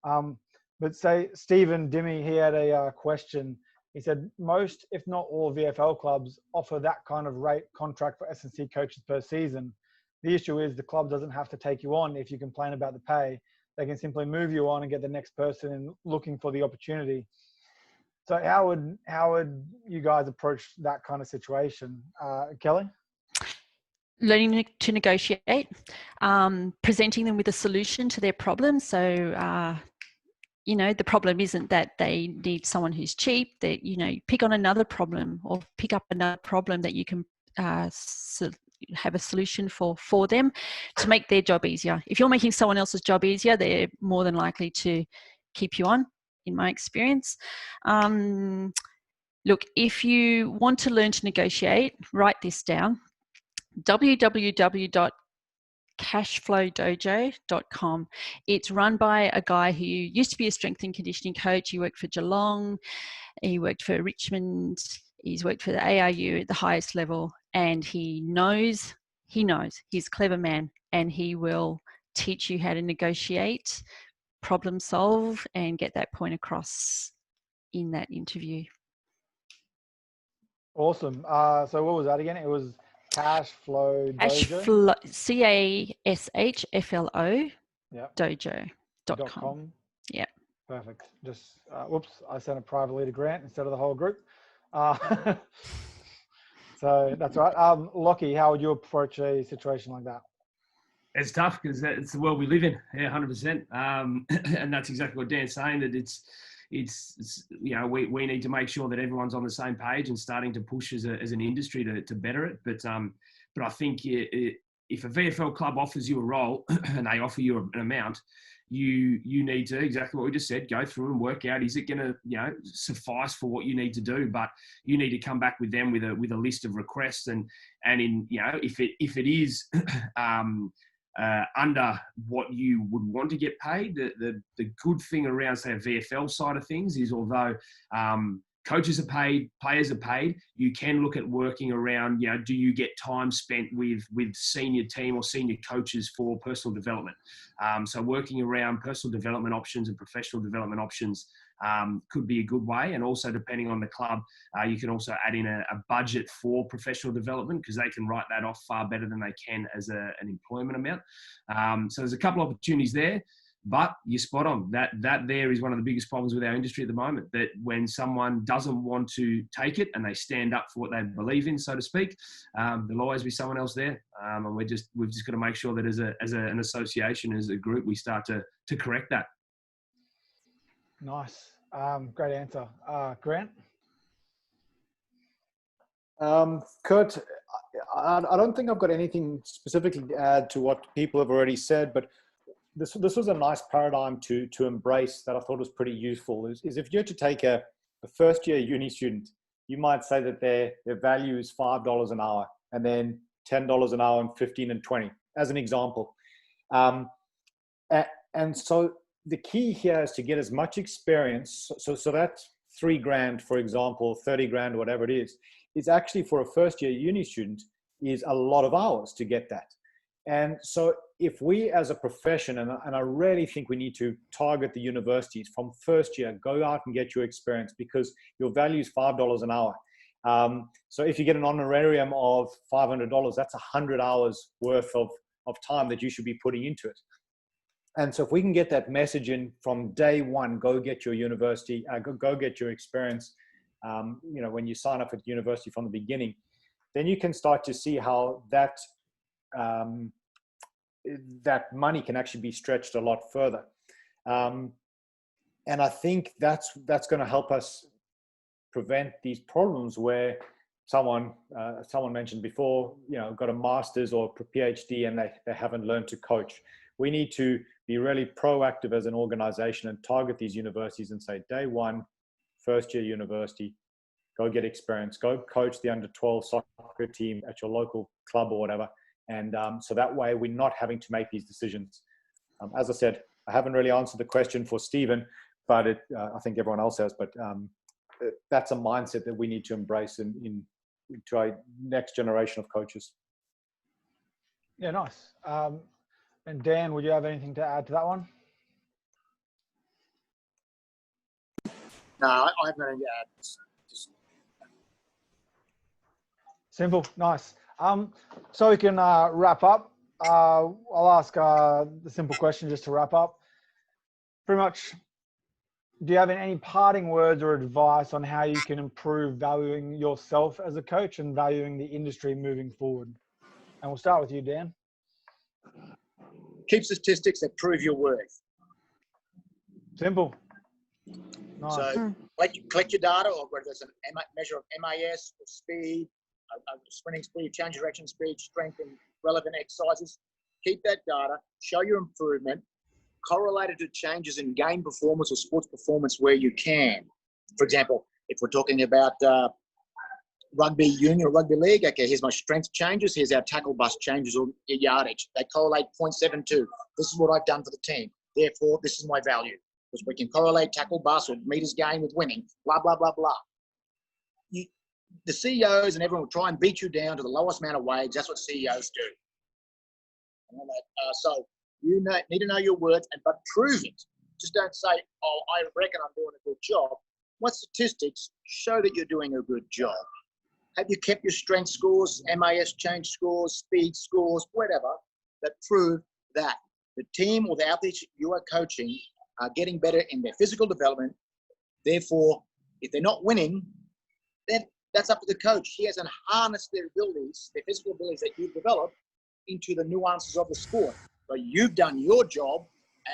But say Stephen Dimmy, he had a question. He said most, if not all, VFL clubs offer that kind of rate contract for S&C coaches per season. The issue is the club doesn't have to take you on if you complain about the pay. They can simply move you on and get the next person in looking for the opportunity. So how would you guys approach that kind of situation? Kelly? Learning to negotiate, presenting them with a solution to their problem. So, the problem isn't that they need someone who's cheap, that, pick on another problem or pick up another problem that you can have a solution for them to make their job easier. If you're making someone else's job easier, they're more than likely to keep you on, in my experience. look, if you want to learn to negotiate, write this down: www.cashflowdojo.com. It's run by a guy who used to be a strength and conditioning coach. He worked for Geelong, he worked for Richmond, he's worked for the ARU at the highest level, and he knows, he's a clever man, and he will teach you how to negotiate, problem solve, and get that point across in that interview. Awesome. So what was that again? It was Cashflow Dojo. CASHFLO Yep. dojo.com. Yeah. Perfect. Just whoops, I sent it privately to Grant instead of the whole group. So that's right. Lockie, how would you approach a situation like that? It's tough because it's the world we live in. Yeah, 100%. And that's exactly what Dan's saying, that it's you know, we need to make sure that everyone's on the same page and starting to push as an industry to better it. But I think if a VFL club offers you a role and they offer you an amount, you need to, exactly what we just said, go through and work out, is it going to, you know, suffice for what you need to do? But you need to come back with them with a list of requests, and in, you know, if it is under what you would want to get paid, the good thing around, say, a VFL side of things is, although coaches are paid, players are paid, you can look at working around, you know, do you get time spent with senior team or senior coaches for personal development? So working around personal development options and professional development options could be a good way. And also, depending on the club, you can also add in a budget for professional development, because they can write that off far better than they can as an employment amount. So there's a couple of opportunities there. But you're spot on. That there is one of the biggest problems with our industry at the moment, that when someone doesn't want to take it and they stand up for what they believe in, so to speak, there'll always be someone else there. And we've just got to make sure that as an association, as a group, we start to correct that. Nice. Great answer. Grant? Kurt, I don't think I've got anything specifically to add to what people have already said, but this was a nice paradigm to embrace that I thought was pretty useful. Is if you had to take a first year uni student, you might say that their value is $5 an hour, and then $10 an hour, and 15 and 20, as an example. And so the key here is to get as much experience. So that $3,000, for example, 30 grand, whatever it is actually, for a first year uni student, is a lot of hours to get that. And so if we as a profession, and I really think we need to target the universities from first year, go out and get your experience, because your value is $5 an hour. So if you get an honorarium of $500, that's 100 hours worth of time that you should be putting into it. And so if we can get that message in from day one, go get your university, go get your experience, you know, when you sign up at university from the beginning, then you can start to see how that money can actually be stretched a lot further. And I think that's going to help us prevent these problems where someone mentioned before, you know, got a master's or a PhD and they haven't learned to coach. We need to be really proactive as an organization and target these universities and say, day one, first year university, go get experience, go coach the under 12 soccer team at your local club or whatever. And so that way we're not having to make these decisions. As I said, I haven't really answered the question for Stephen, but I think everyone else has. But that's a mindset that we need to embrace into our next generation of coaches. Yeah, nice. And Dan, would you have anything to add to that one? No, I haven't got anything to add. Just... Simple, nice. So we can wrap up. I'll ask the simple question just to wrap up. Pretty much, do you have any parting words or advice on how you can improve valuing yourself as a coach and valuing the industry moving forward? And we'll start with you, Dan. Keep statistics that prove your worth. Simple. Nice. So collect your data, or whether it's a measure of MAS or speed, sprinting speed, change direction speed, strength, and relevant exercises. Keep that data, show your improvement, correlate it to changes in game performance or sports performance where you can. For example, If we're talking about rugby union or rugby league, okay, here's my strength changes, here's our tackle bust changes or yardage. They correlate 0.72. This is what I've done for the team. Therefore, this is my value. Because we can correlate tackle bust or meters gained with winning, blah, blah, blah, blah. The CEOs and everyone will try and beat you down to the lowest amount of wage. That's what CEOs do. So you need to know your worth, but prove it. Just don't say, oh, I reckon I'm doing a good job. What statistics show that you're doing a good job? Have you kept your strength scores, MAS change scores, speed scores, whatever, that prove that the team or the athletes you are coaching are getting better in their physical development? Therefore, if they're not winning, then that's up to the coach. He has to harness their abilities, their physical abilities that you've developed into the nuances of the sport. So you've done your job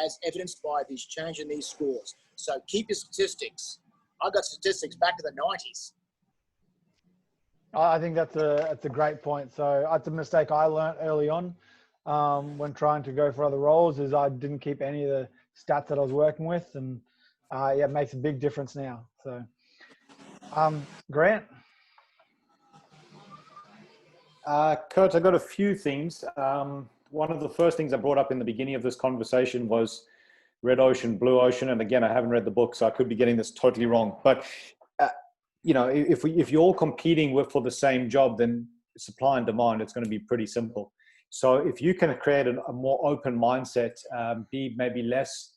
as evidenced by this change in these scores. So keep your statistics. I've got statistics back to the 90s. I think that's a great point. So that's a mistake I learned early on when trying to go for other roles, is I didn't keep any of the stats that I was working with, and yeah, it makes a big difference now. So Grant. Kurt, I got a few things. One of the first things I brought up in the beginning of this conversation was red ocean, blue ocean. And again, I haven't read the book, so I could be getting this totally wrong. But, you know, if you're all competing for the same job, then supply and demand, it's going to be pretty simple. So if you can create a more open mindset, be maybe less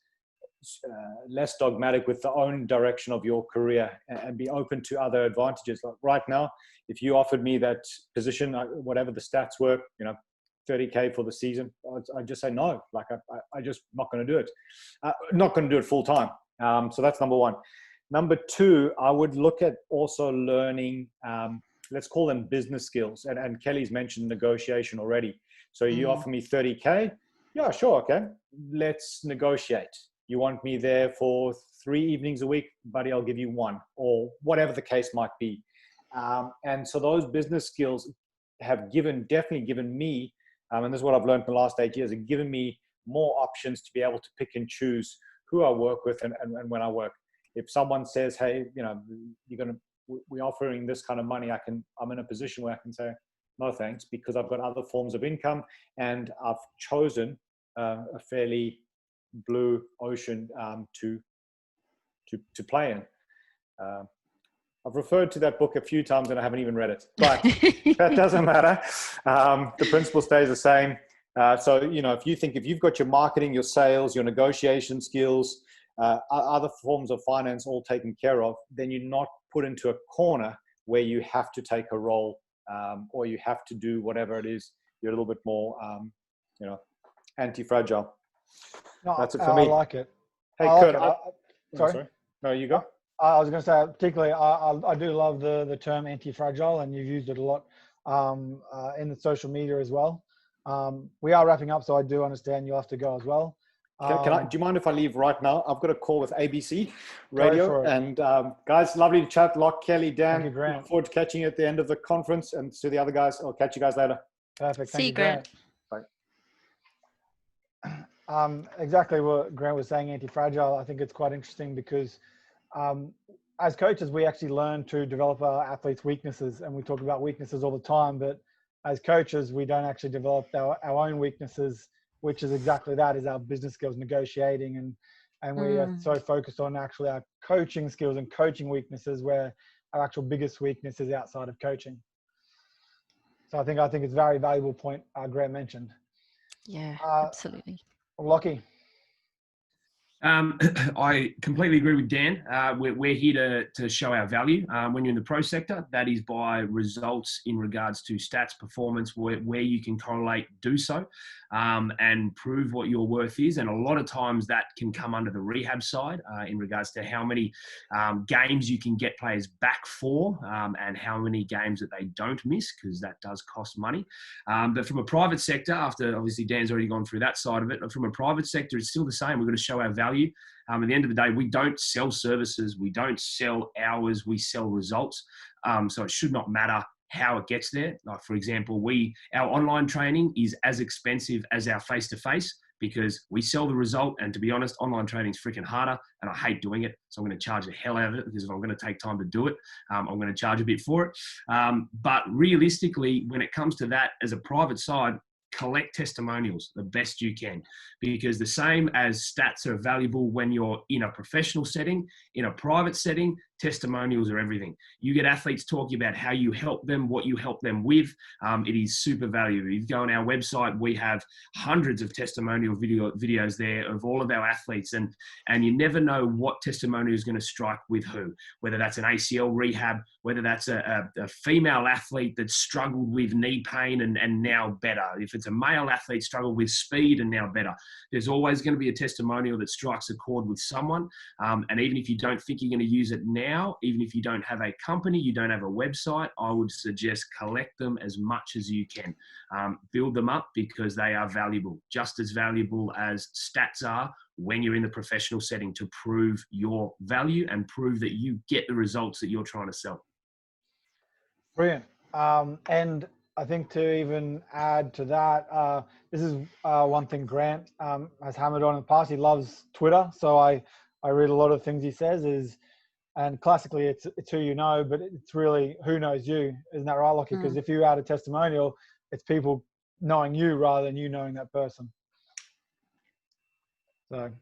dogmatic with the own direction of your career, and be open to other advantages. Like right now, if you offered me that position, whatever the stats were, you know, 30K for the season, I'd just say no. Like I just not going to do it. Not going to do it full time. So that's number one. Number two, I would look at also learning, let's call them business skills. And Kelly's mentioned negotiation already. So you offer me 30K. Yeah, sure. Okay. Let's negotiate. You want me there for 3 evenings a week, buddy, I'll give you 1, or whatever the case might be. And so those business skills have definitely given me, and this is what I've learned in the last 8 years, have given me more options to be able to pick and choose who I work with and when I work. If someone says, hey, you know, we're offering this kind of money, I'm in a position where I can say, no thanks, because I've got other forms of income and I've chosen a fairly blue ocean to play in. I've referred to that book a few times and I haven't even read it, but that doesn't matter. The principle stays the same. So, you know, if you've got your marketing, your sales, your negotiation skills, other forms of finance all taken care of, then you're not put into a corner where you have to take a role or you have to do whatever it is. You're a little bit more, you know, anti-fragile. No, that's it for me. I like it. Hey, Kurt. sorry. No, you go. I was going to say, particularly, I do love the term anti-fragile, and you've used it a lot in the social media as well. We are wrapping up, so I do understand you'll have to go as well. Do you mind if I leave right now? I've got a call with ABC Radio. And guys, lovely to chat. Locke, Kelly, Dan. Thank you, Grant. Look forward to catching you at the end of the conference. And to the other guys, I'll catch you guys later. Perfect. See you, Grant. Bye. Exactly what Grant was saying, anti-fragile. I think it's quite interesting because as coaches, we actually learn to develop our athletes' weaknesses, and we talk about weaknesses all the time, but as coaches, we don't actually develop our own weaknesses, which is exactly that, is our business skills, negotiating, and we are so focused on actually our coaching skills and coaching weaknesses, where our actual biggest weakness is outside of coaching. So I think it's a very valuable point Grant mentioned. Yeah, absolutely. Lockie. I completely agree with Dan. We're here to show our value. When you're in the pro sector, that is by results in regards to stats, performance, where you can correlate, do so, and prove what your worth is. And a lot of times that can come under the rehab side in regards to how many games you can get players back for and how many games that they don't miss, because that does cost money. But from a private sector, after obviously Dan's already gone through that side of it, from a private sector, it's still the same. We're going to show our value. At the end of the day, we don't sell services, we don't sell hours, we sell results. So it should not matter how it gets there. Like, for example, our online training is as expensive as our face-to-face. because we sell the result. And to be honest, online trading is freaking harder and I hate doing it. So I'm going to charge the hell out of it, because if I'm going to take time to do it, I'm going to charge a bit for it. But realistically, when it comes to that as a private side, collect testimonials the best you can, because the same as stats are valuable when you're in a professional setting, in a private setting, testimonials are everything. You get athletes talking about how you help them, what you help them with. It is super valuable. If you go on our website, we have hundreds of testimonial videos there of all of our athletes, and you never know what testimonial is going to strike with who, whether that's an ACL rehab, whether that's a female athlete that struggled with knee pain and now better. If it's a male athlete struggled with speed and now better, there's always going to be a testimonial that strikes a chord with someone. And even if you don't think you're going to use it now, even if you don't have a company, you don't have a website, I would suggest collect them as much as you can. Build them up, because they are valuable, just as valuable as stats are when you're in the professional setting, to prove your value and prove that you get the results that you're trying to sell. Brilliant. And I think to even add to that, this is one thing Grant has hammered on in the past. He loves Twitter. So I read a lot of things he says and classically it's who you know, but it's really who knows you. Isn't that right, Lockie? Because if you add a testimonial, it's people knowing you rather than you knowing that person. So,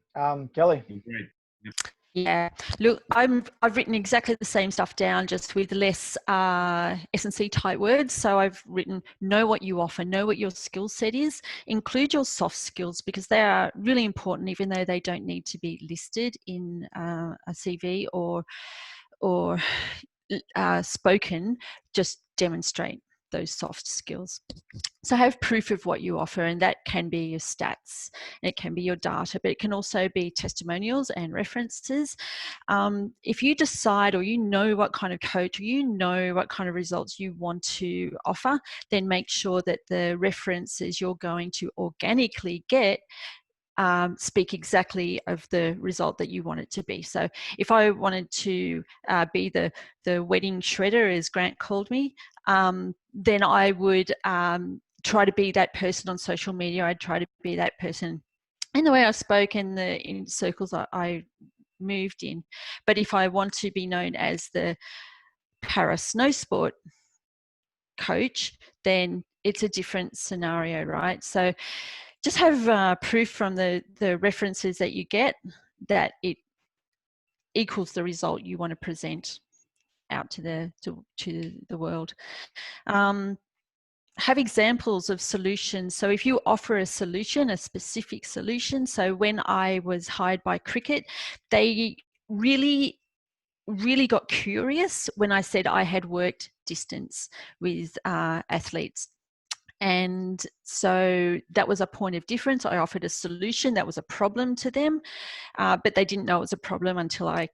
Kelly. Great. Yep. Yeah, look, I've written exactly the same stuff down, just with less S&C type words. So I've written, know what you offer, know what your skill set is, include your soft skills, because they are really important, even though they don't need to be listed in a CV or spoken. Just demonstrate those soft skills. So have proof of what you offer, and that can be your stats, it can be your data, but it can also be testimonials and references. If you decide, or you know what kind of coach, or you know what kind of results you want to offer, then make sure that the references you're going to organically get speak exactly of the result that you want it to be. So if I wanted to be the wedding shredder, as Grant called me, then I would try to be that person on social media. I'd try to be that person in the way I spoke, in circles I moved in. But if I want to be known as the para snow sport coach, then it's a different scenario, right? So just have proof from the references that you get that it equals the result you want to present out to the world. Have examples of solutions. So if you offer a solution, a specific solution. So when I was hired by cricket, they really got curious when I said I had worked distance with athletes. And so that was a point of difference. I offered a solution that was a problem to them, but they didn't know it was a problem until I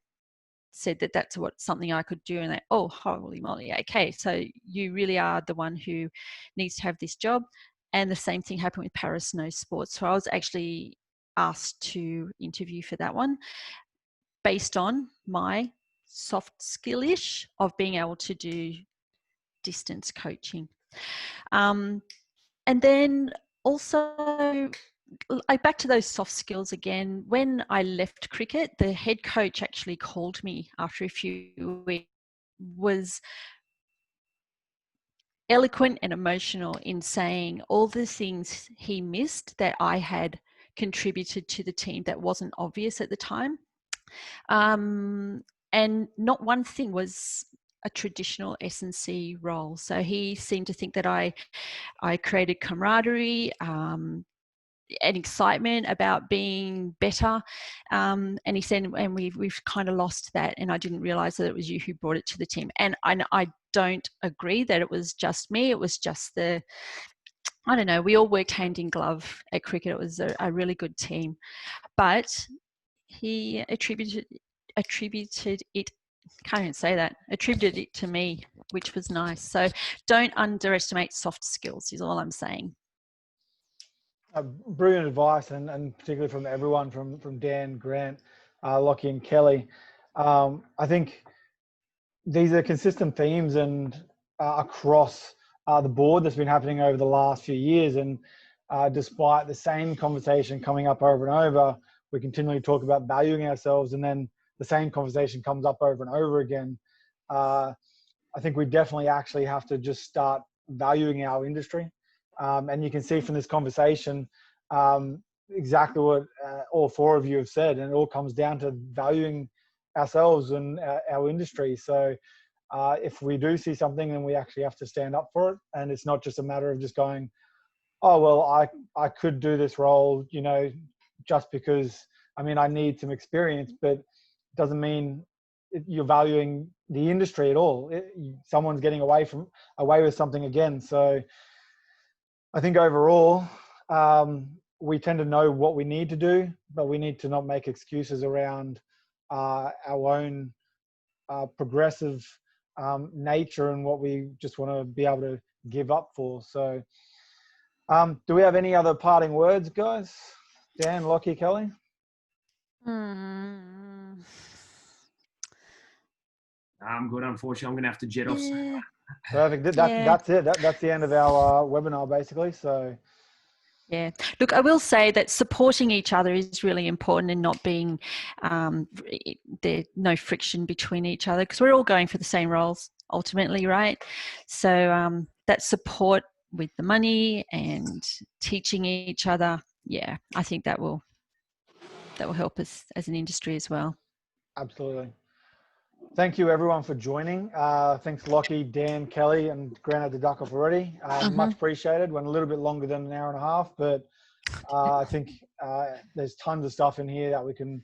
said that that's something I could do. And they, oh, holy moly, okay, so you really are the one who needs to have this job. And the same thing happened with para snow sports. So I was actually asked to interview for that one based on my soft skill-ish of being able to do distance coaching. And then also, back to those soft skills again, when I left cricket, the head coach actually called me after a few weeks, was eloquent and emotional in saying all the things he missed that I had contributed to the team that wasn't obvious at the time. And not one thing was a traditional S&C role. So he seemed to think that I created camaraderie and excitement about being better. And he said, and we've kind of lost that. And I didn't realize that it was you who brought it to the team. And I don't agree that it was just me. It was just I don't know, we all worked hand in glove at cricket. It was a really good team. But he attributed it, can't even say that, attributed it to me, which was nice. So don't underestimate soft skills is all I'm saying. Brilliant advice, and particularly from everyone, from Dan, Grant, Lockie and Kelly. I think these are consistent themes and across the board that's been happening over the last few years. And despite the same conversation coming up over and over, we continually talk about valuing ourselves, and then the same conversation comes up over and over again. I think we definitely actually have to just start valuing our industry. And you can see from this conversation exactly what all four of you have said, and it all comes down to valuing ourselves and our industry. So if we do see something, then we actually have to stand up for it. And it's not just a matter of just going, oh, well, I could do this role, you know, just because, I mean, I need some experience, but it doesn't mean you're valuing the industry at all. Someone's getting away with something again. So I think overall, we tend to know what we need to do, but we need to not make excuses around our own progressive nature and what we just want to be able to give up for. So do we have any other parting words, guys? Dan, Lockie, Kelly? I'm good. Unfortunately, I'm going to have to jet off. Yeah. Perfect. That's it. That's the end of our webinar, basically. So. Yeah. Look, I will say that supporting each other is really important, and not being there's no friction between each other, because we're all going for the same roles ultimately, right? So that support with the money and teaching each other, yeah, I think that will help us as an industry as well. Absolutely. Thank you everyone for joining. Thanks Lockie, Dan, Kelly, and Grant to duck off already. Much appreciated. Went a little bit longer than an hour and a half, but I think there's tons of stuff in here that we can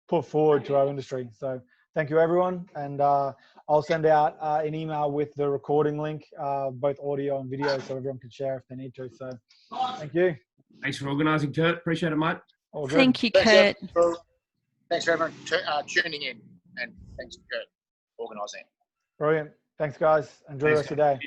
put forward to our industry. So thank you everyone. And I'll send out an email with the recording link, both audio and video, so everyone can share if they need to. So thank you. Thanks for organising, Kurt. Appreciate it, mate. All good. Thank you, Kurt. Thanks for everyone tuning in, and thanks for Kurt organising. Brilliant. Thanks guys. Enjoy the rest of your day.